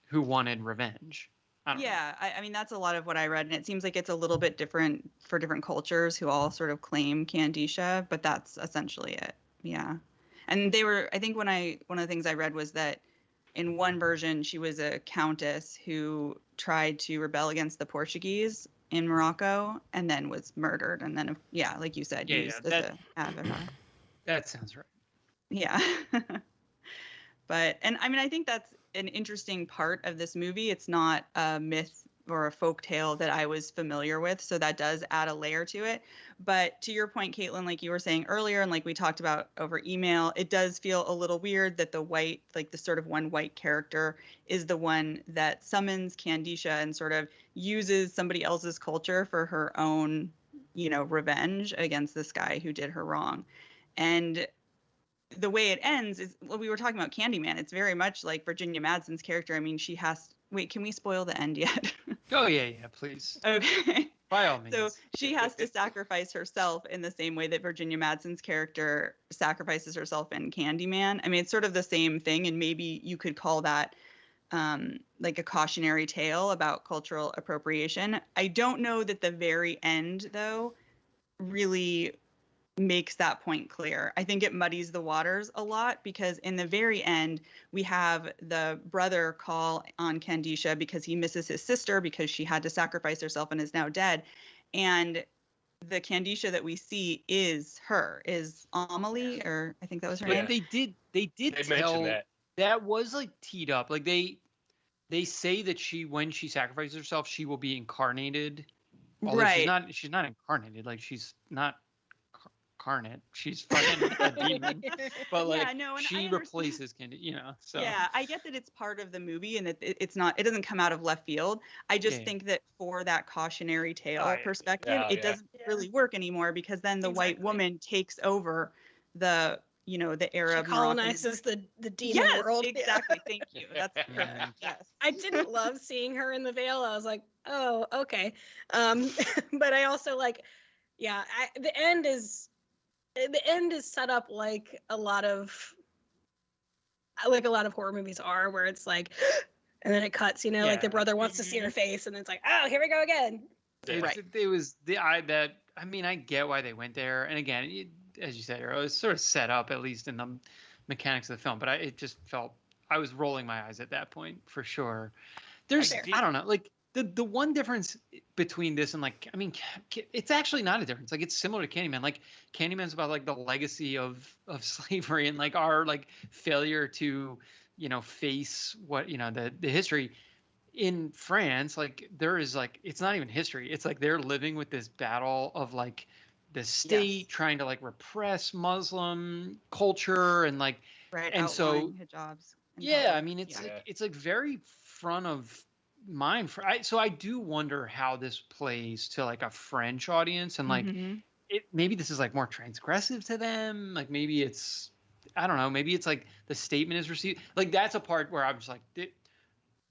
who wanted revenge. I don't know. Yeah, I mean that's a lot of what I read, and it seems like it's a little bit different for different cultures who all sort of claim Kandisha, but that's essentially it. Yeah, and they were. I think one of the things I read was that in one version she was a countess who tried to rebel against the Portuguese in Morocco and then was murdered, and then like you said, Yeah, used yeah, as an avatar. That sounds right. Yeah. And I mean, I think that's an interesting part of this movie. It's not a myth or a folk tale that I was familiar with, so that does add a layer to it. But to your point, Caitlin, like you were saying earlier, and like we talked about over email, it does feel a little weird that the sort of one white character is the one that summons Kandisha and sort of uses somebody else's culture for her own, revenge against this guy who did her wrong. And the way it ends is, well, we were talking about Candyman. It's very much like Virginia Madsen's character. I mean, wait, can we spoil the end yet? Oh yeah, please. Okay. By all means. So she has to sacrifice herself in the same way that Virginia Madsen's character sacrifices herself in Candyman. I mean, it's sort of the same thing, and maybe you could call that like a cautionary tale about cultural appropriation. I don't know that the very end, though, really makes that point clear. I think it muddies the waters a lot because in the very end, we have the brother call on Kandisha because he misses his sister because she had to sacrifice herself and is now dead. And the Kandisha that we see is Amelie, or I think that was her name. They did tell that was like teed up. Like they say that when she sacrifices herself, she will be incarnated. Although right. She's not incarnated. Like she's not incarnate. She's fucking a demon. But like she replaces Candy, so yeah, I get that it's part of the movie and that it doesn't come out of left field. I just think that for that cautionary tale perspective, it doesn't really work anymore because then the white woman takes over the the Arab she colonizes the demon world. Exactly. Thank you. That's correct. Yes. I didn't love seeing her in the veil. I was like, oh, okay. But I also like, the end is set up like a lot of horror movies are, where it's like, and then it cuts, like the brother wants to see her face, and it's like, oh, here we go again. It was I get why they went there, and again, as you said, it was sort of set up at least in the mechanics of the film, but it just felt I was rolling my eyes at that point for sure. There's I don't know, like the one difference between this and like, I mean, it's actually not a difference. Like it's similar to Candyman. Like Candyman's about like the legacy of slavery and like our like failure to, face what, the history. In France, like there is like, it's not even history. It's like they're living with this battle of like the state trying to like repress Muslim culture and like, and so hijabs. I mean, it's like very front of mind so I do wonder how this plays to like a French audience and like maybe this is like more transgressive to them, like maybe it's I don't know, maybe it's like the statement is received, like that's a part where I'm just like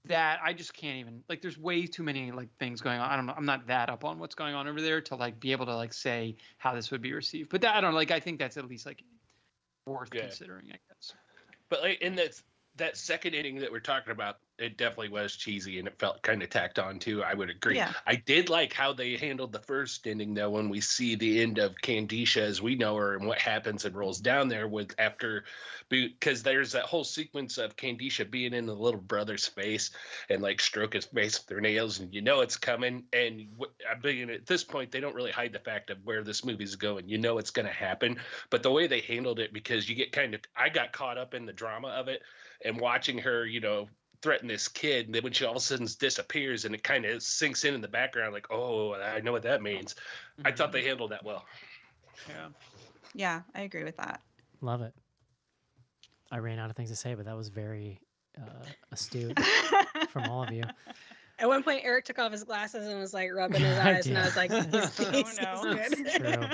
that I just can't even, like there's way too many like things going on. I don't know, I'm not that up on what's going on over there to like be able to like say how this would be received, but I don't know, like I think that's at least like worth considering, I guess. But like in that second inning that we're talking about, it definitely was cheesy and it felt kind of tacked on too. I would agree. Yeah. I did like how they handled the first inning though, when we see the end of Kandisha as we know her and what happens and rolls down there because there's that whole sequence of Kandisha being in the little brother's face and like stroke his face with their nails and it's coming. And at this point, they don't really hide the fact of where this movie's going. It's going to happen. But the way they handled it, because you get I got caught up in the drama of it and watching her, threaten this kid, and then when she all of a sudden disappears and it kind of sinks in the background, like, oh, I know what that means. I thought they handled that well. Yeah, I agree with that. Love it. I ran out of things to say, but that was very astute from all of you. At one point, Eric took off his glasses and was like rubbing his I eyes, and I was like, did. he's Oh, no. good. True.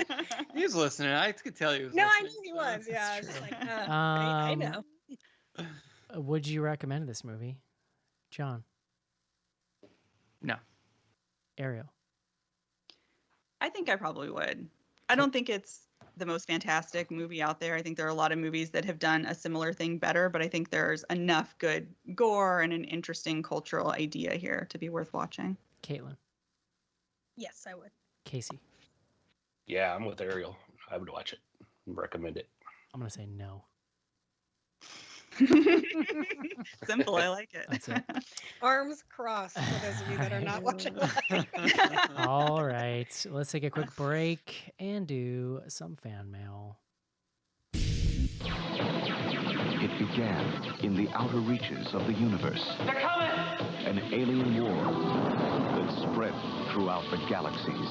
He was listening. I could tell he was No, I listening. knew he was. Yeah, I was That's just true. like, I know. Would you recommend this movie, John? No. Ariel? I think I probably would. I don't think it's the most fantastic movie out there. I think there are a lot of movies that have done a similar thing better, but I think there's enough good gore and an interesting cultural idea here to be worth watching. Caitlin? Yes, I would. Casey? Yeah, I'm with Ariel. I would watch it and recommend it. I'm going to say no. Simple, I like it. That's it. Arms crossed for those of you that are not watching live. All right. Let's take a quick break and do some fan mail. It began in the outer reaches of the universe. They're coming! An alien war that spread throughout the galaxies.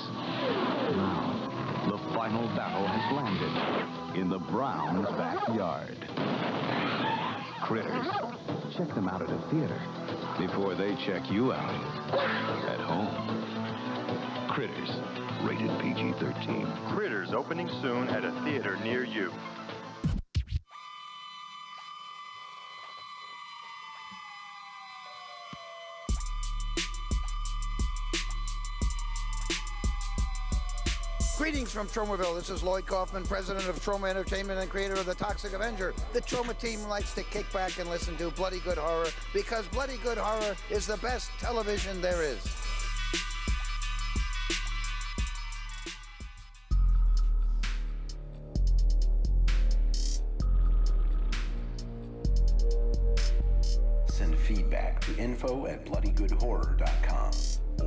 Now, the final battle has landed in the Browns' backyard. Critters, check them out at a theater before they check you out at home. Critters, rated PG-13. Critters opening soon at a theater near you. Greetings from Tromaville. This is Lloyd Kaufman, president of Troma Entertainment and creator of The Toxic Avenger. The Troma team likes to kick back and listen to Bloody Good Horror because Bloody Good Horror is the best television there is. Send feedback to info@bloodygoodhorror.com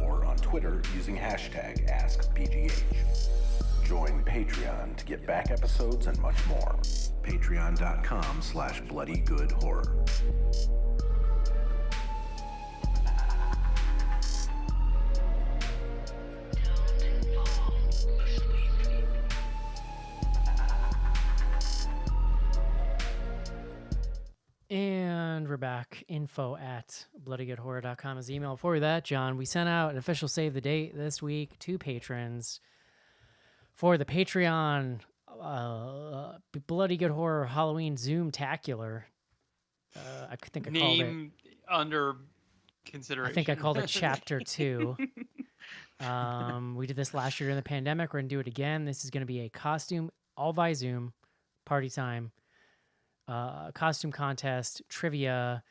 or on Twitter using hashtag AskBGH. Join Patreon to get back episodes and much more. Patreon.com/bloodygoodhorror. And we're back. info@bloodygoodhorror.com is the email. Before that, John, we sent out an official save the date this week to patrons for the Patreon Bloody Good Horror Halloween Zoom-tacular. I think I called it. Name under consideration. I think I called it Chapter 2. We did this last year during the pandemic. We're going to do it again. This is going to be a costume, all by Zoom, party time, costume contest, trivia,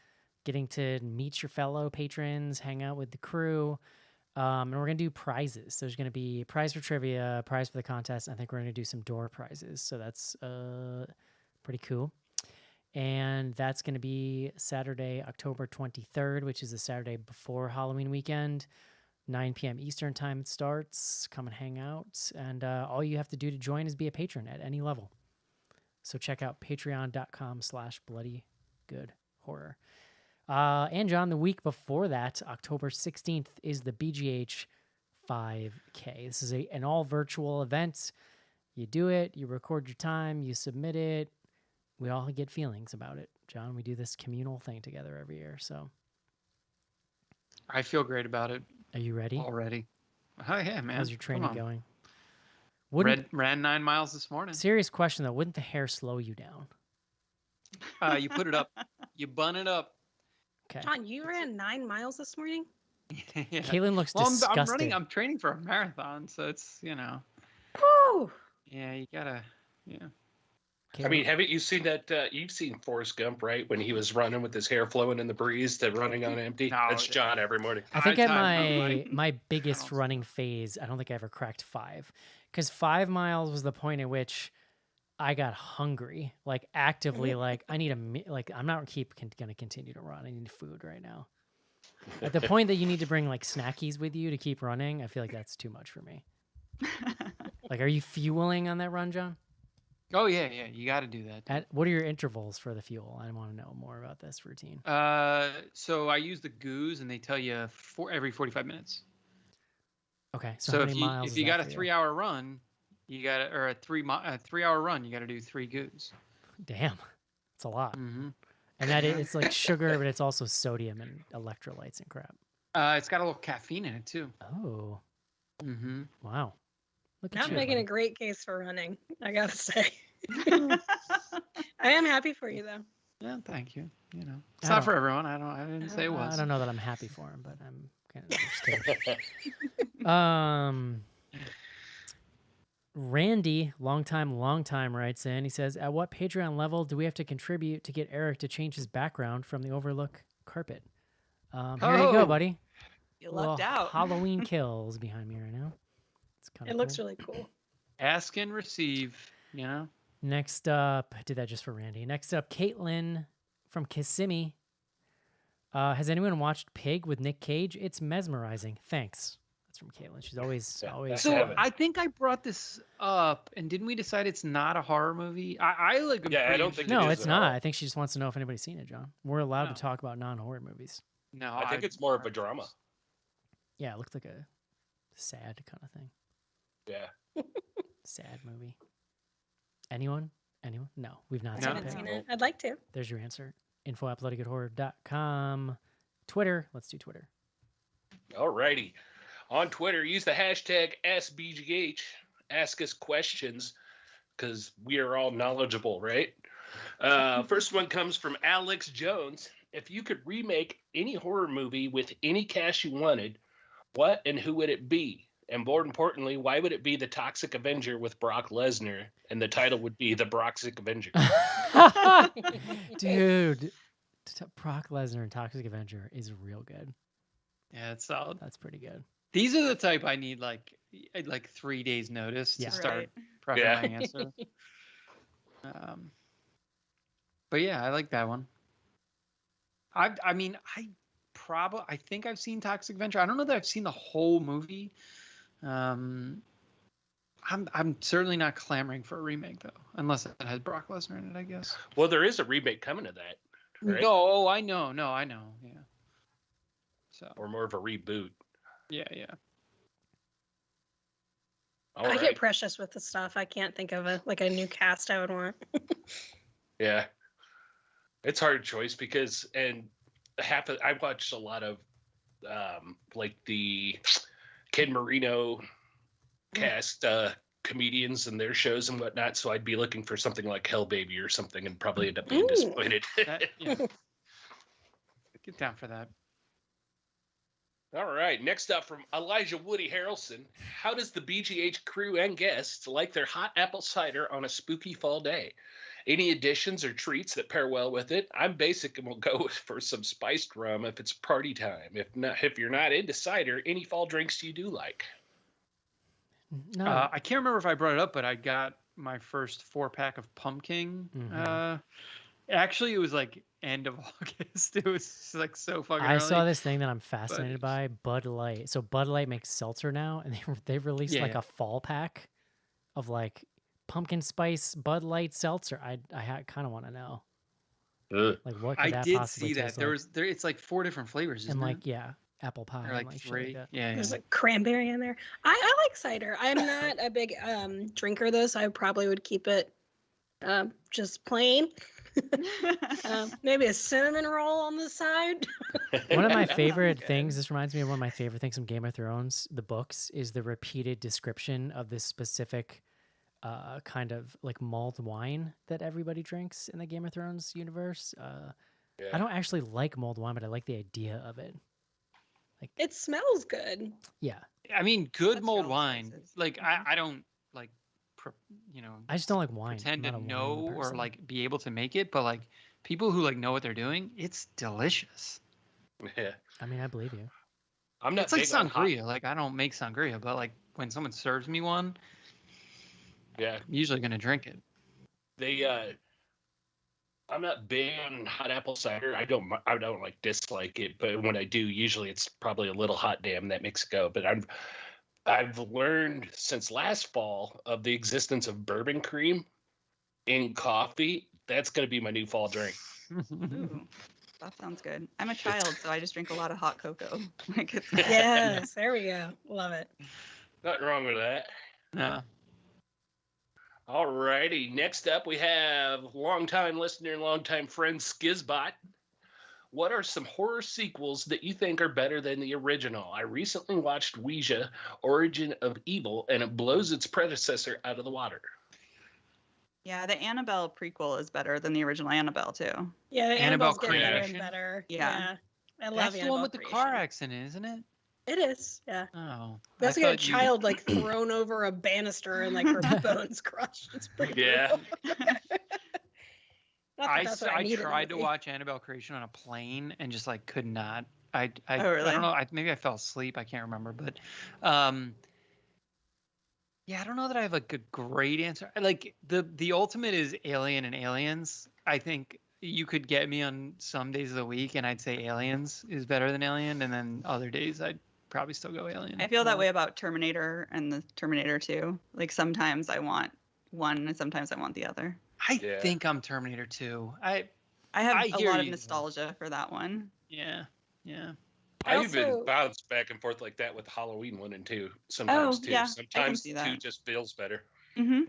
getting to meet your fellow patrons, hang out with the crew. And we're going to do prizes. There's going to be a prize for trivia, a prize for the contest. And I think we're going to do some door prizes. So that's pretty cool. And that's going to be Saturday, October 23rd, which is the Saturday before Halloween weekend. 9 p.m. Eastern time it starts. Come and hang out. And all you have to do to join is be a patron at any level. So check out patreon.com/bloodygoodhorror. And John, the week before that, October 16th, is the BGH 5K. This is an all virtual event. You do it, you record your time, you submit it. We all get feelings about it. John, we do this communal thing together every year. So I feel great about it are you ready? already. Oh yeah, man. How's your Come training on. going? Ran 9 miles this morning. Serious question though, wouldn't the hair slow you down? You put it up. You bun it up. Okay. John, you ran 9 miles this morning? Yeah. Caitlin looks Well, disgusted. I'm training for a marathon, so it's, Woo! yeah, you gotta, yeah. I mean, haven't you seen that? You've seen Forrest Gump, right? When he was running with his hair flowing in the breeze, to running on empty. No, That's John every morning. I think High at time, my buddy. my biggest running phase, I don't think I ever cracked 5, because 5 miles was the point at which I got hungry, like actively, like I need like I'm not going to continue to run. I need food right now. At the point that you need to bring like snackies with you to keep running, I feel like that's too much for me. Like, are you fueling on that run, John? Oh yeah, you got to do that. What are your intervals for the fuel? I want to know more about this routine. So I use the goos, and they tell you every 45 minutes. Okay, so So how if many you miles if is you that got a for you? 3-hour run, you got to, or a 3-hour run, you got to do 3 goos. Damn, it's a lot. Mm-hmm. And that it's like sugar, but it's also sodium and electrolytes and crap. It's got a little caffeine in it too. Oh, Mm-hmm. wow. Look at Not you. making buddy. a great case for running, I gotta say. I am happy for you though. Yeah, thank you. You know, it's I not for don't- everyone. I didn't say it was. I don't know that I'm happy for him, but I'm kind of just kidding. Randy, long time writes in. He says, "At what Patreon level do we have to contribute to get Eric to change his background from the Overlook carpet?" Here you go, Oh. buddy. You Little lucked out. Halloween kills behind me right now. It's kind of It looks really cool. Ask and receive. You know. Next up, I did that just for Randy. Next up, Caitlin from Kissimmee. Has anyone watched Pig with Nick Cage? It's mesmerizing. Thanks. That's from Caitlin. She's always. So haven't. I think I brought this up, and didn't we decide it's not a horror movie? I like. am Yeah, I pretty don't think interested- No, it it's is at not. all. I think she just wants to know if anybody's seen it, John. We're allowed No. to talk about non-horror movies. No, I think it's more of a drama. Yeah, it looked like a sad kind of thing. Yeah. Sad movie. Anyone? Anyone? No, we've not I No. seen haven't Pig. seen it. I'd like to. There's your answer. info@bloodygoodhorror.com. Twitter. Let's do Twitter. Alrighty. On Twitter, use the hashtag #SBGH. Ask us questions because we are all knowledgeable, right? First one comes from Alex Jones. If you could remake any horror movie with any cast you wanted, what and who would it be? And more importantly, why would it be The Toxic Avenger with Brock Lesnar? And the title would be The Broxic Avenger. Dude, Brock Lesnar and Toxic Avenger is real good. Yeah, it's solid. That's pretty good. These are the type I need like 3 days notice Yeah. to start Right. prepping Yeah. my answer. But yeah, I like that one. I think I've seen Toxic Avenger. I don't know that I've seen the whole movie. I'm certainly not clamoring for a remake though, unless it has Brock Lesnar in it, I guess. Well, there is a remake coming to that, right? No, I know. Yeah. So Or more of a reboot. yeah. All I right. get precious with the stuff. I can't think of a new cast I would want. Yeah. It's a hard choice because, and I watched a lot of like the Ken Marino cast comedians and their shows and whatnot. So I'd be looking for something like Hell Baby or something and probably end up being Ooh. disappointed. Yeah. Get down for that. All right. Next up from Elijah Woody Harrelson. How does the BGH crew and guests like their hot apple cider on a spooky fall day? Any additions or treats that pair well with it? I'm basic and will go for some spiced rum if it's party time. If you're not into cider, any fall drinks you do like? No. I can't remember if I brought it up, but I got my first 4-pack of pumpkin. Mhm. Actually, it was like end of August. It was like so fucking I early. saw this thing that I'm fascinated by, Bud Light. So Bud Light makes seltzer now, and they've released like Yeah. a fall pack of like pumpkin spice Bud Light seltzer. I kind of want to know, like, what could I that did possibly see that. taste There like? was it's like 4 different flavors, isn't And it? like, yeah, apple pie, Or and like like shit 3. like that. Yeah. There's like cranberry in there. I like cider. I'm not a big drinker though, so I probably would keep it just plain. Maybe a cinnamon roll on the side. One of my That sounds favorite good. things, this reminds me of one of my favorite things from Game of Thrones, the books, is the repeated description of this specific kind of like mulled wine that everybody drinks in the Game of Thrones universe. I don't actually like mulled wine, but I like the idea of it. It smells good. Yeah. I mean, good That's mulled your wine. choices. Like I don't like, I just don't like wine. pretend I'm to not a wine know or person. like be able to make it, but like people who like know what they're doing, it's delicious. Yeah. I mean, I believe you. I'm not It's like big on hot- sangria. Like I don't make sangria, but like when someone serves me one, Yeah. I'm usually gonna drink it. I'm not big on hot apple cider. I don't like dislike it, but when I do, usually it's probably a little hot damn that makes it go. But I've learned since last fall of the existence of bourbon cream in coffee. That's going to be my new fall drink. Ooh, that sounds good. I'm a child, so I just drink a lot of hot cocoa. Like it's Yes, there we go. Love it. Nothing wrong with that. No. All righty. Next up, we have longtime listener and longtime friend Skizbot. what are some horror sequels that you think are better than the original? I recently watched Ouija, Origin of Evil, and it blows its predecessor out of the water. Yeah, the Annabelle prequel is better than the original Annabelle too. Yeah, the Annabelle Annabelle's getting better and Creation? better. Yeah. I love That's the Annabelle one with the Creation. car accident, isn't it? It is, yeah. Oh. We also I get a thought you- child like thrown over a banister and like her bones crushed. It's pretty Yeah. brutal. Not that that's what I I needed in tried the to movie. watch Annabelle Creation on a plane and just like could not. I Oh, really? I don't know. Maybe I fell asleep. I can't remember, but yeah, I don't know that I have like a great answer. Like the ultimate is Alien and Aliens. I think you could get me on some days of the week and I'd say Aliens is better than Alien, and then other days I'd probably still go Alien. I feel that way about Terminator and the Terminator 2. Like sometimes I want one and sometimes I want the other. I Yeah. think I'm Terminator 2. I have I a hear lot of you, though. nostalgia for that one. Yeah. I also- even bounce back and forth like that with Halloween 1 and 2 sometimes too. yeah, I can Sometimes see 2 that. just feels better. Mm-hmm.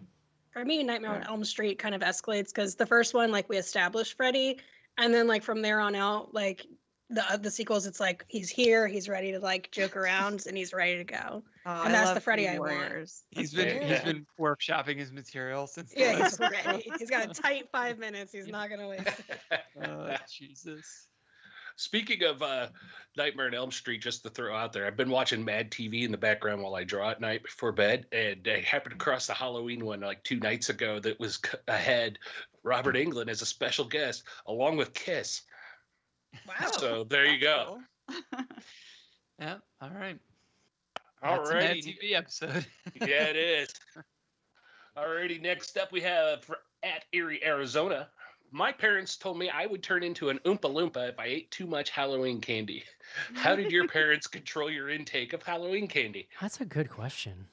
For me, Nightmare on Elm Street kind of escalates because the first one, like we established Freddy, and then like from there on out, like the sequels, it's like he's here, he's ready to like joke around, and he's ready to go. And that's the Freddy I want. Warriors. He's Yeah. been workshopping his material since. the Yeah, he's last- ready. He's got a tight 5 minutes. He's not gonna waste it. Jesus. Speaking of Nightmare on Elm Street, just to throw out there, I've been watching Mad TV in the background while I draw at night before bed, and I happened across the Halloween one like 2 nights ago that was ahead. Robert Englund as a special guest, along with Kiss. Wow. So there you go. Yeah. All right. All That's a Mad right. TV episode. Yeah, it is. Alrighty, next up we have at Erie, Arizona. My parents told me I would turn into an Oompa Loompa if I ate too much Halloween candy. How did your parents control your intake of Halloween candy? That's a good question.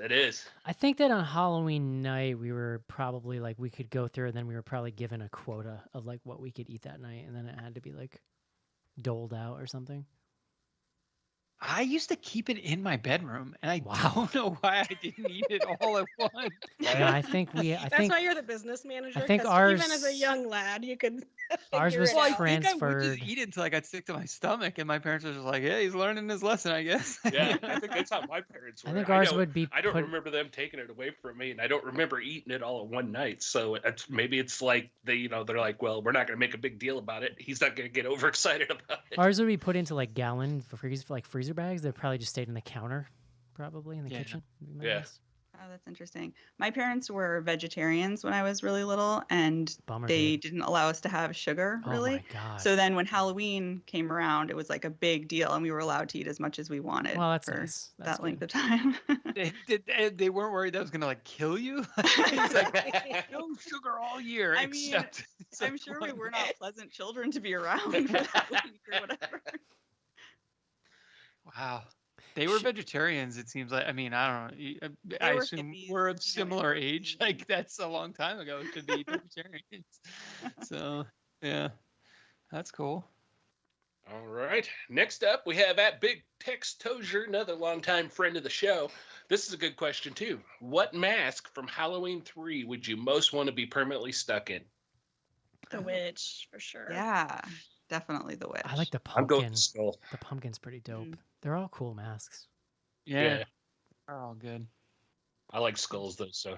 It is. I think that on Halloween night we were probably like we could go through and then we were probably given a quota of like what we could eat that night, and then it had to be like doled out or something. I used to keep it in my bedroom, and I Wow. don't know why I didn't eat it all at once. Yeah, I think That's why you're the business manager. think 'cause ours- even as a young lad, you could. Ours figure was it Well, I out. think I would transferred. just eat it until I got sick to my stomach, and my parents were just like, "Yeah, he's learning his lesson, I guess." Yeah, I think that's how my parents were. I think ours know- would be I don't put- remember them taking it away from me, and I don't remember eating it all at one night. So maybe it's like they're like, well, we're not going to make a big deal about it. He's not going to get overexcited about it. Ours would be put into like gallon freezer bags. They probably just stayed in the counter, probably in the Yeah. kitchen. would be my Yeah. guess. Oh, that's interesting. My parents were vegetarians when I was really little, and Bummer, they dude. didn't allow us to have sugar, Oh really. my god. So then when Halloween came around, it was like a big deal, and we were allowed to eat as much as we wanted Well, that's for nice. That's that length good. of time. They weren't worried that was gonna like kill you. It's like no sugar all year, I mean, except I'm sure we were not pleasant children to be around for that week or whatever. Wow. They were vegetarians, it seems like. I mean, I don't know. I were assume hippies, we're of you know, similar they were age. vegan. Like, that's a long time ago to be vegetarians. So, yeah. That's cool. All right. Next up, we have at Big Tex Tozier, another longtime friend of the show. This is a good question, too. What mask from Halloween 3 would you most want to be permanently stuck in? The witch, for sure. Yeah, definitely the witch. I like the I'm going pumpkin. with Skull. The pumpkin's pretty dope. Mm. They're all cool masks. Yeah. Yeah. They're all good. I like skulls, though, so.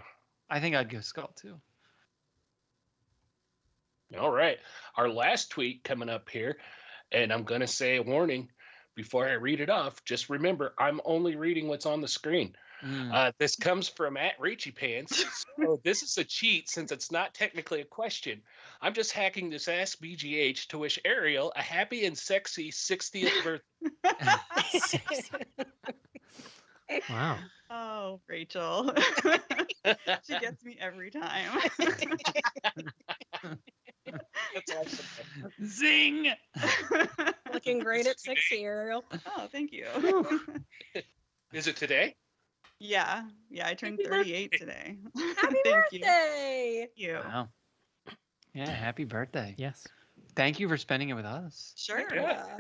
I think I'd go Skull, too. All right. Our last tweet coming up here, and I'm going to say a warning before I read it off. Just remember, I'm only reading what's on the screen. This comes from at Rachy Pants. So this is a cheat since it's not technically a question. I'm just hacking this Ask BGH to wish Ariel a happy and sexy 60th birthday. Wow. Oh, Rachel. She gets me every time. That's awesome. Zing! Looking great at 60, Ariel. Oh, thank you. Is it today? Yeah, I turned 38 today. Happy Thank you. birthday! Thank you. Wow. Yeah, happy birthday. Yes. Thank you for spending it with us. Sure. Yeah.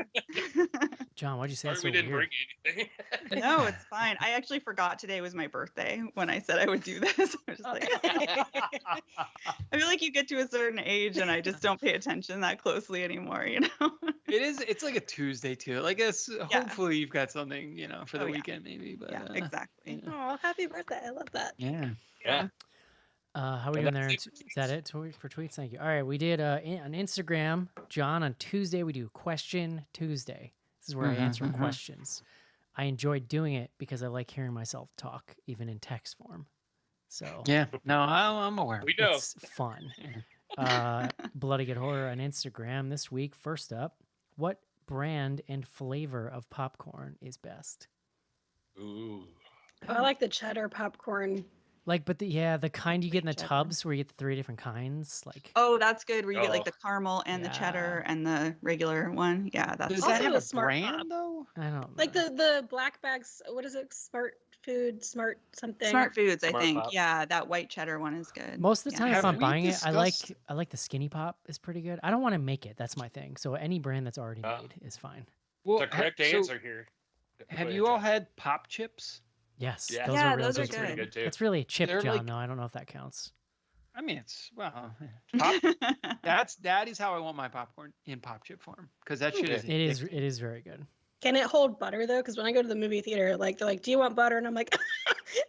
John, why'd you say Sorry that so we didn't weird? bring anything. No, it's fine. I actually forgot today was my birthday when I said I would do this. I was just like, I feel like you get to a certain age and I just don't pay attention that closely anymore, you know? It's like a Tuesday too. Like hopefully you've got something, for the Oh, yeah. weekend maybe. But Yeah, exactly. Oh, happy birthday. I love that. Yeah. Yeah. How are we And doing there? that's Is that it for tweets? Thank you. All right, we did on Instagram, John. On Tuesday, we do Question Tuesday. This is where I answer questions. I enjoy doing it because I like hearing myself talk, even in text form. So Yeah. No, I'm aware. We know. it's fun. Bloody Good Horror on Instagram this week. First up, what brand and flavor of popcorn is best? Ooh. I like the cheddar popcorn. Like, but the kind you get in the tubs where you get the 3 different kinds. Like, Oh, that's good. Where you get like Oh. the caramel and the cheddar Yeah. and the regular one. Yeah, that's Does Also that have the a Smart brand Pop. though? I don't Like know. the black bags. What is it? Smart something. Smart Foods, I Smart think. Pop. Yeah, that white cheddar one is good. Most of the time, Yeah. if Have I'm we buying it, I discussed- like the Skinny Pop is pretty good. I don't want to make it. That's my thing. So any brand that's already Ah. made is fine. Well, The correct answer here. Have Go you ahead, all John. had pop chips? Yes, Yeah. those Yeah, are real those are good. That's pretty good. good too. That's really a chip, They're John. like- though I don't know if that counts. I mean, it's pop. That is how I want my popcorn in pop chip form because that shit is. It addicting. is very good. Can it hold butter though? Because when I go to the movie theater, like they're like, "Do you want butter?" And I'm like,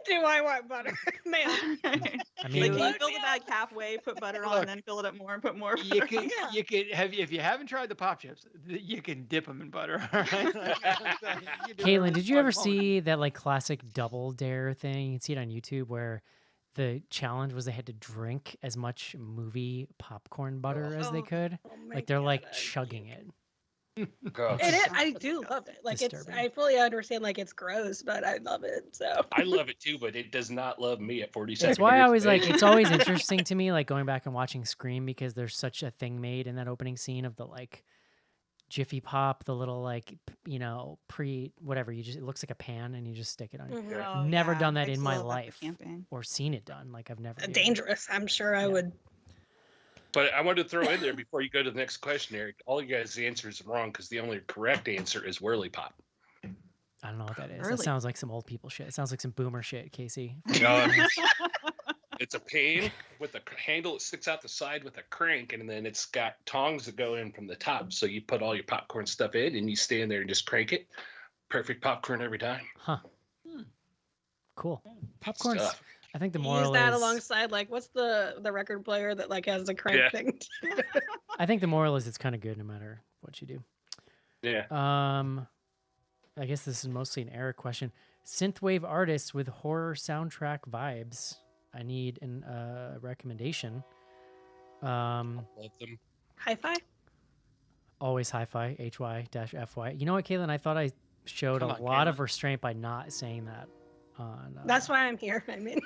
"Do I want butter, ma'am?" I Like, mean, can you Load fill me the up. bag halfway, put butter on, Look, and then fill it up more and put more You butter can on? you can have if you haven't tried the pop chips, you can dip them in butter. All right. Caitlin, did you ever see that like classic double dare thing? You can see it on YouTube where the challenge was they had to drink as much movie popcorn butter as they Oh, could. oh my Like they're like God, chugging it. Gross. And Sounds I so do love it. Like it's, Disturbing. I fully understand like it's gross, but I love it. So I love it too, but it does not love me at 47. That's why I years always of age. like it's always interesting to me, like going back and watching Scream because there's such a thing made in that opening scene of the like Jiffy Pop, the little like pre whatever you just it looks like a pan and you just stick it on. Mhm. your Oh, Never yeah, done that I in used to my love that for life camping. or seen it done. Like I've never. dangerous. I'm sure I would. But I wanted to throw in there before you go to the next question, Eric. All you guys' answers are wrong because the only correct answer is whirly pop. I don't know what that is. That Really? sounds like some old people shit. It sounds like some boomer shit, Casey. It's a pan with a handle that sticks out the side with a crank, and then it's got tongs that go in from the top. So you put all your popcorn stuff in, and you stand there and just crank it. Perfect popcorn every time. Huh. Cool. Popcorn's. Stuff. I think the Use moral that is. alongside like what's the record player that like has the crank Yeah. thing? I think the moral is it's kind of good no matter what you do. Yeah. I guess this is mostly an Eric question. Synthwave artists with horror soundtrack vibes. I need a recommendation. Love them. Hi-fi. Always hi-fi, HY-FY. You know what, Caitlin? I thought I showed Come a on, lot of Caitlin. restraint by not saying that on That's why I'm here. I mean,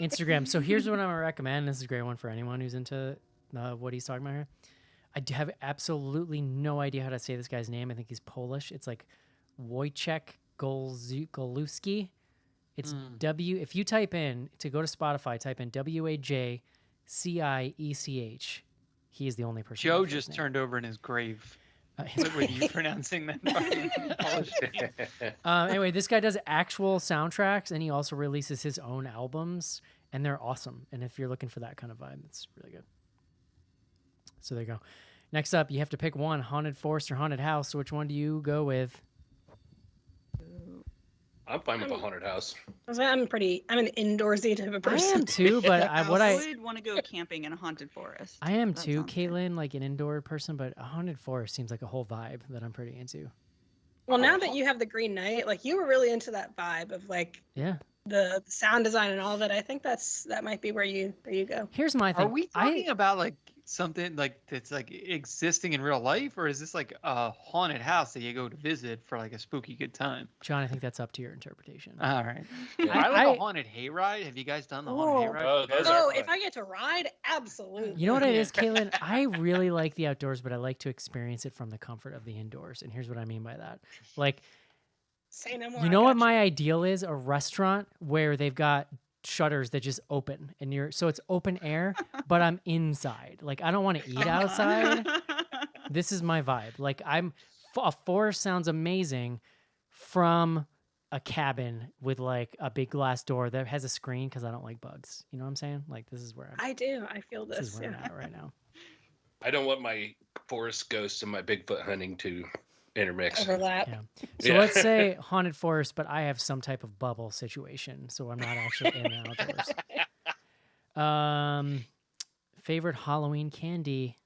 Instagram. So here's what I'm going to recommend. This is a great one for anyone who's into what he's talking about here. I have absolutely no idea how to say this guy's name. I think he's Polish. It's like Wojciech Golewski. It's if you type in, to go to Spotify, type in WAJCIECH. He is the only person. Joe with the just first name. turned over in his grave His with you pronouncing that fucking Polish name. Anyway, this guy does actual soundtracks, and he also releases his own albums, and they're awesome. And if you're looking for that kind of vibe, it's really good. So there you go. Next up, you have to pick one: haunted forest or haunted house. So which one do you go with? I'm fine with a haunted house. I'm an indoorsy type of I person. am too, but I would want to go camping in a haunted forest. I am That too, sounds good. Caitlin, like an indoor person, but a haunted forest seems like a whole vibe that I'm pretty into. Well, now that you have the Green Knight, like you were really into that vibe of like Yeah. the sound design and all of it. I think that might be where you go. Here's my thing. Are we talking about like something like that's like existing in real life, or is this like a haunted house that you go to visit for like a spooky good time? John, I think that's up to your interpretation. All right. Yeah. I like I- a haunted hayride. Have you guys done the haunted hayride? Oh, those are Oh, fun. if I get to ride, absolutely. You know what it Yeah. is, Caitlin? I really like the outdoors, but I like to experience it from the comfort of the indoors. And here's what I mean by that. Like, Say no more. you know what my ideal is? A restaurant where they've got shutters that just open and so it's open air, but I'm inside. Like, I don't want to eat outside. This is my vibe. Like, I'm a forest sounds amazing from a cabin with like a big glass door that has a screen because I don't like bugs. You know what I'm saying? Like this is where I do. I feel this is this. where I'm Yeah. at right now. I don't want my forest ghosts and my Bigfoot hunting to intermix. Overlap. Yeah. So Yeah. let's say haunted forest, but I have some type of bubble situation, so I'm not actually in the outdoors. Favorite Halloween candy.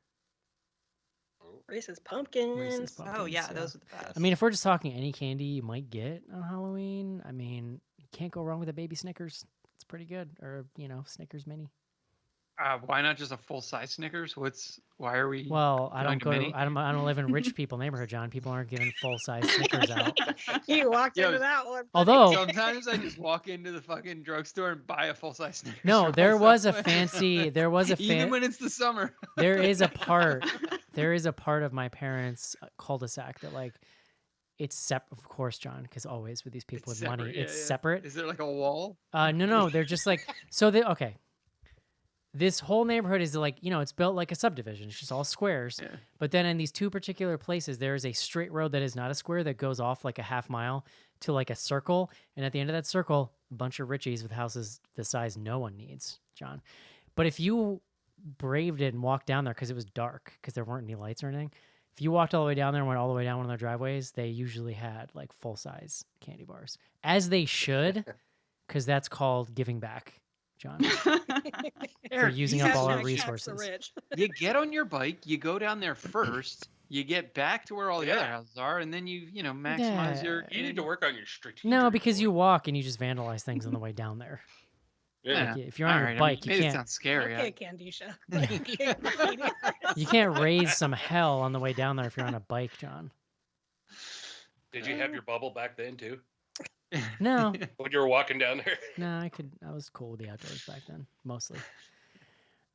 Reese's Pumpkins. Reese's Pumpkins. Oh yeah, those are the best. I mean, if we're just talking any candy you might get on Halloween, I mean, you can't go wrong with a baby Snickers. It's pretty good, or Snickers mini. Why not just a full size Snickers? Why are we? Well, I going don't go mini? to. I don't live in rich people neighborhood, John. People aren't giving full size Snickers out. You walked Yo, into that one. Although Sometimes I just walk into the fucking drugstore and buy a full size Snickers. no, for there was a myself. fancy. There was a Even when it's the summer. There is a part. There is a part of my parents' cul-de-sac that like. It's separate, of course, John, because always with these people It's with money, separate, yeah, it's yeah. separate. Is there like a wall? No, they're just like so. Okay, this whole neighborhood is like it's built like a subdivision. It's just all squares. Yeah. But then in these two particular places, there is a straight road that is not a square that goes off like a half mile to like a circle, and at the end of that circle, a bunch of Richies with houses the size no one needs, John. But if you braved it and walked down there because it was dark, because there weren't any lights or anything. If you walked all the way down there and went all the way down one of their driveways, they usually had like full-size candy bars, as they should, because that's called giving back, John, for using up all our Hashtag tax the resources. rich. You get on your bike, you go down there first, you get back to where all the other Yeah. houses are, and then you maximize your. Yeah. You need to work on your strategic. No, because you walk and you just vandalize things on the way down there. Yeah. Like, if you're on your Alright, bike, I mean, you made it can't sound scary. Okay, Kandisha. you can't raise some hell on the way down there if you're on a bike, John. Did you have your bubble back then too? No, When you were walking down there? no, I was cool with the outdoors back then, mostly.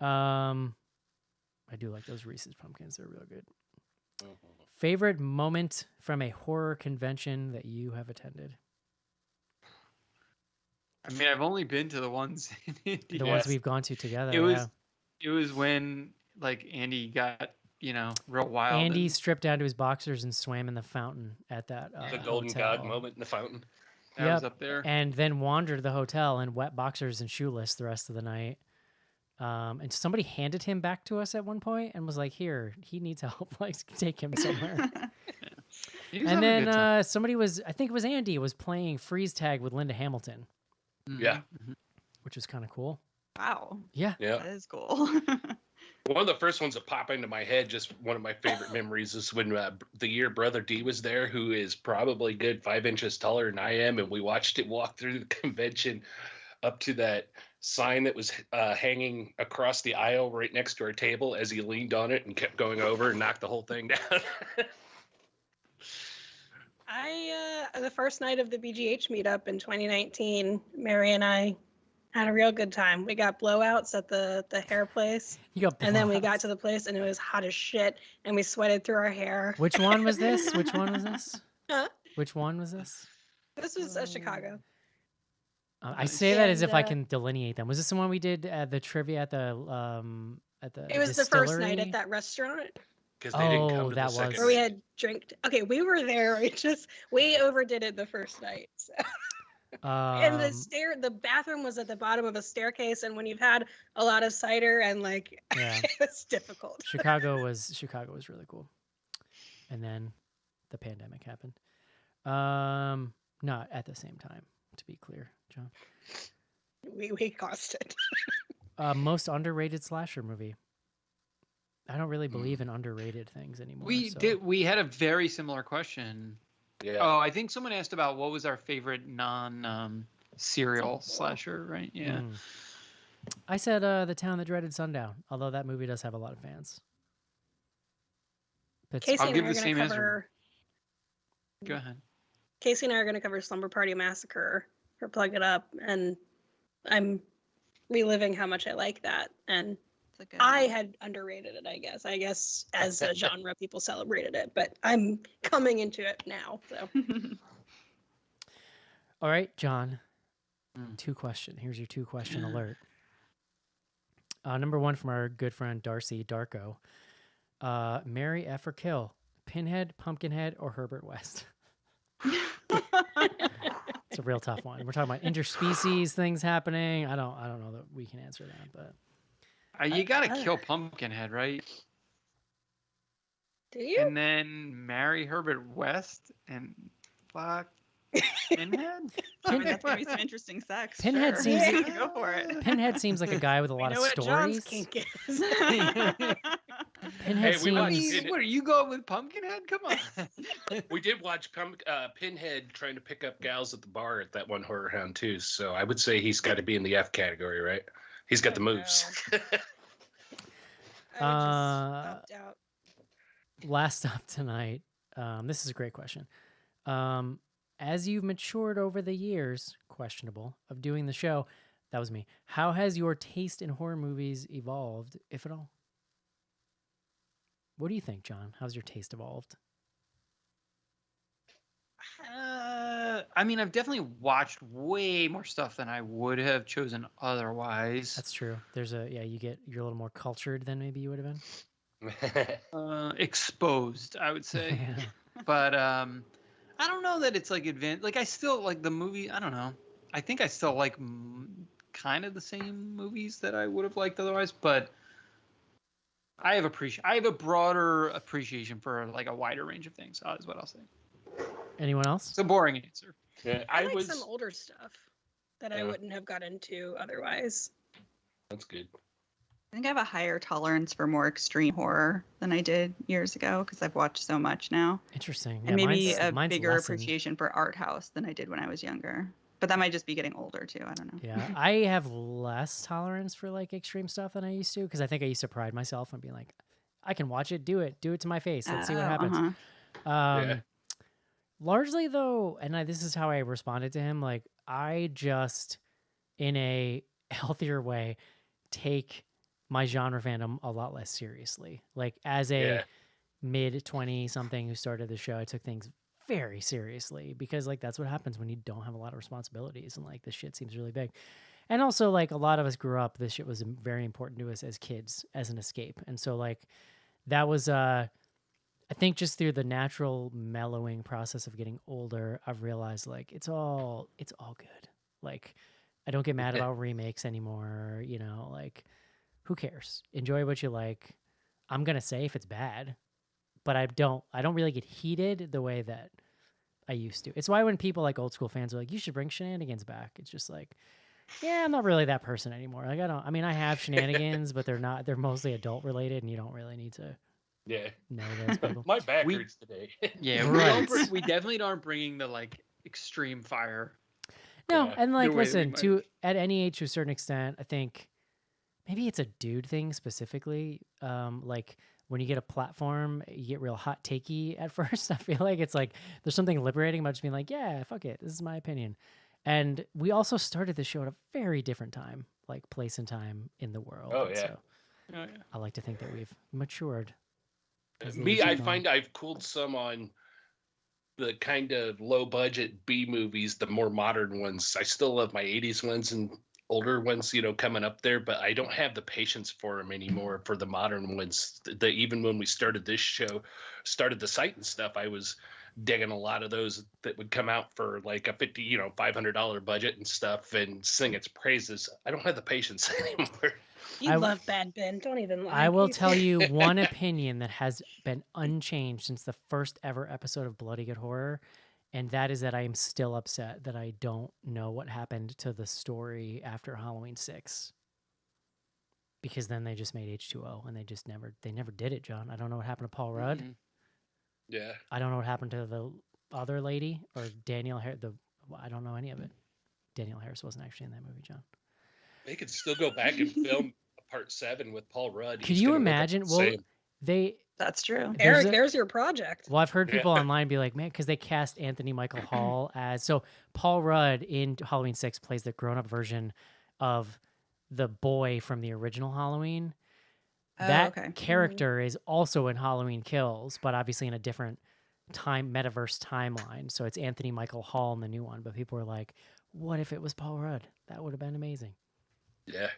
I do like those Reese's Pumpkins. They're real good. Favorite moment from a horror convention that you have attended? I mean, I've only been to the ones in India. The ones we've gone to together. It was yeah. it was when like Andy got real wild. Andy and stripped down to his boxers and swam in the fountain at that The golden hotel. god moment in the fountain. I was Yep. up there. And then wandered the hotel in wet boxers and shoeless the rest of the night. And somebody handed him back to us at one point and was like, "Here, he needs help. Like, take him somewhere." He was And having a then good time. somebody I think it was Andy, was playing freeze tag with Linda Hamilton, Yeah. Mhm. which was kind of cool. Wow, Yeah. Yeah. that is cool. One of the first ones that pop into my head, just one of my favorite memories, is when the year Brother D was there, who is probably good 5 inches taller than I am, and we watched him walk through the convention up to that sign that was hanging across the aisle right next to our table as he leaned on it and kept going over and knocked the whole thing down. The first night of the BGH meetup in 2019, Mary and I had a real good time. We got blowouts at the hair place, You got and then we blowouts. got to the place and it was hot as shit, and we sweated through our hair. Which one was this? Which one was this? Huh? Which one was this? This was Chicago. I say that as And, if I can delineate them. Was this the one we did the trivia at the It was the first night distillery? at that restaurant Because they didn't Oh, come to that the second was- where we night. had drank. Okay, we were there. We overdid it the first night. So. And the bathroom was at the bottom of a staircase, and when you've had a lot of cider and like Yeah. it's difficult. Chicago was really cool. And then the pandemic happened. Not at the same time, to be clear, John. We caused it. Most underrated slasher movie. I don't really believe in underrated things anymore. We had a very similar question. Yeah. Oh, I think someone asked about what was our favorite serial slasher, right? Yeah. Mm. I said The Town That Dreaded Sundown, although that movie does have a lot of fans. But Casey I'll and give I are the going same to answer. cover. Go ahead. Casey and I are going to cover Slumber Party Massacre for Plug It Up, and I'm reliving how much I like that. And It's a good I one. had underrated it, I guess. I guess as a genre, people celebrated it, but I'm coming into it now. So all right, John. Mm. Here's your 2-question alert. Number one from our good friend Darcy Darko. Marry, F, or kill Pinhead, Pumpkinhead, or Herbert West? It's a real tough one. We're talking about interspecies things happening. I don't know that we can answer that, but You gotta kill Pumpkinhead, right? Do you? And then marry Herbert West and fuck Pinhead? I mean, that's gonna be some interesting sex. Pinhead sure. seems- Yeah, go for it. Pinhead seems like a guy with a We lot know of what John's stories. kink is. Pinhead Hey, we watched seems. Pinhead. What are you going with Pumpkinhead? Come on. We did watch Pinhead trying to pick up gals at the bar at that one horror hound too. So I would say he's got to be in the F category, right? He's got the moves. I would just opt out. Last stop tonight. This is a great question. As you've matured over the years, questionable, of doing the show, that was me. How has your taste in horror movies evolved, if at all? What do you think, John? How's your taste evolved? I mean, I've definitely watched way more stuff than I would have chosen otherwise. That's true. You're a little more cultured than maybe you would have been. Exposed, I would say. But I don't know that it's like advanced. Like I still like the movie. I don't know. I think I still like kind of the same movies that I would have liked otherwise. But I have a broader appreciation for like a wider range of things. Is what I'll say. Anyone else? It's a boring answer. Yeah, I like some older stuff that I Yeah. wouldn't have got into otherwise. That's good. I think I have a higher tolerance for more extreme horror than I did years ago because I've watched so much now. Interesting. And maybe mine's a bigger lessened. appreciation for art house than I did when I was younger. But that might just be getting older too. I don't know. Yeah, I have less tolerance for like extreme stuff than I used to because I think I used to pride myself on being like, I can watch it, do it to my face. Let's see what happens. Uh-huh. Largely though, and this is how I responded to him. Like I just, in a healthier way, take my genre fandom a lot less seriously. Like as a mid 20 something who started the show, I took things very seriously because like that's what happens when you don't have a lot of responsibilities and like this shit seems really big. And also like a lot of us grew up, this shit was very important to us as kids as an escape. And so like that was I think just through the natural mellowing process of getting older, I've realized like it's all good. Like I don't get mad about remakes anymore, you know, like who cares? Enjoy what you like. I'm going to say if it's bad, but I don't really get heated the way that I used to. It's why when people like old school fans are like, you should bring shenanigans back. It's just like, yeah, I'm not really that person anymore. Like I have shenanigans, but they're mostly adult related and you don't really need to know those people. My back hurts today. Yeah, Right. we definitely aren't bringing the like extreme fire. No, and like the way that we listen, might at any age to a certain extent, I think maybe it's a dude thing specifically. Like when you get a platform, you get real hot takey at first. I feel like it's like there's something liberating about just being like, yeah, fuck it. This is my opinion. And we also started the show at a very different time, like place and time in the world. Oh, And yeah. So I like to think that we've matured. as the Me, years I have gone. find I've cooled some on the kind of low budget B movies, the more modern ones. I still love my 80s ones and older ones, you know, coming up there, but I don't have the patience for them anymore for the modern ones. Even when we started this show, started the site and stuff, I was digging a lot of those that would come out for like a $500 budget and stuff and sing its praises. I don't have the patience anymore. You love Bad Ben. Don't even lie. I will tell you one opinion that has been unchanged since the first ever episode of Bloody Good Horror, and that is that I am still upset that I don't know what happened to the story after Halloween 6. Because then they just made H2O, and they never did it, John. I don't know what happened to Paul Rudd. Mhm. Yeah. I don't know what happened to the other lady or Danielle Harris. I don't know any of it. Danielle Harris wasn't actually in that movie, John. They could still go back and film part 7 with Paul Rudd. Could He's you gonna look imagine? the Well, same. That's true. Eric, there's your project. Well, I've heard people Yeah. online be like, man, because they cast Anthony Michael Hall as Paul Rudd in Halloween 6 plays the grown-up version of the boy from the original Halloween. That okay. character is also in Halloween Kills, but obviously in a different metaverse timeline. So it's Anthony Michael Hall in the new one. But people were like, what if it was Paul Rudd? That would have been amazing. Yeah.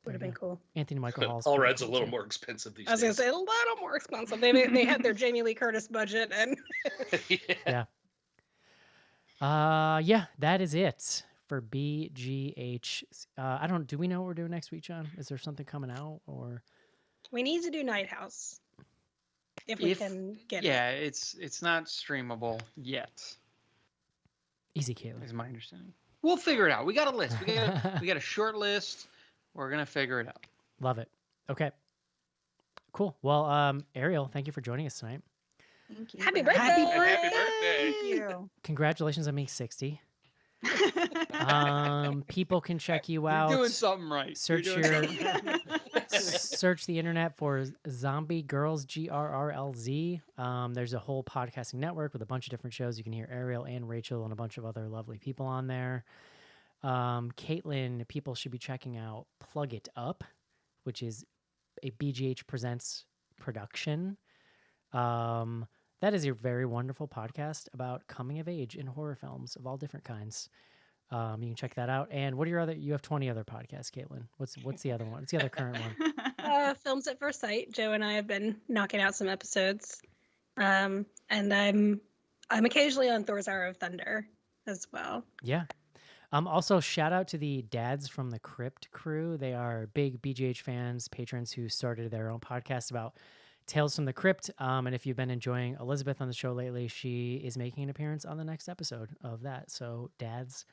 Would have been cool. Anthony Michael Hall's All pretty Red's a cool, little too. more expensive these I was gonna days. say a little more expensive. They had their Jamie Lee Curtis budget, and Yeah. Yeah, that is it for BGH. Do we know what we're doing next week, John? Is there something coming out or? we need to do Night House if we can get it. Yeah, it's not streamable yet, Easy, Caitlin. is my understanding. We'll figure it out. We got a list. We got a short list. We're gonna figure it out. Love it. Okay. Cool. Well, Ariel, thank you for joining us tonight. Thank you. Happy for having birthday! me. Happy birthday! Thank you. Congratulations on being 60. People can check you You're out. doing something right. Search You're doing something right. Search the internet for Zombie Girls, GRRLZ. There's a whole podcasting network with a bunch of different shows. You can hear Ariel and Rachel and a bunch of other lovely people on there. Caitlin, people should be checking out Plug It Up, which is a BGH Presents production. That is a very wonderful podcast about coming of age in horror films of all different kinds. You can check that out. And what are your other? You have 20 other podcasts, Caitlin. What's the other one? What's the other current one? Films at First Sight. Joe and I have been knocking out some episodes, and I'm occasionally on Thor's Hour of Thunder as well. Yeah. Also, shout out to the Dads from the Crypt crew. They are big BGH fans, patrons who started their own podcast about Tales from the Crypt. And if you've been enjoying Elizabeth on the show lately, she is making an appearance on the next episode of that. So, Dads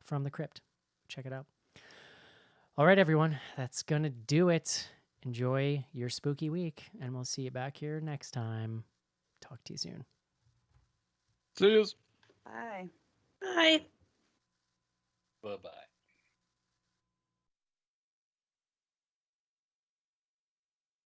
from the Crypt. Check it out. All right, everyone. That's going to do it. Enjoy your spooky week, and we'll see you back here next time. Talk to you soon. See you. Bye. Bye. Bye-bye.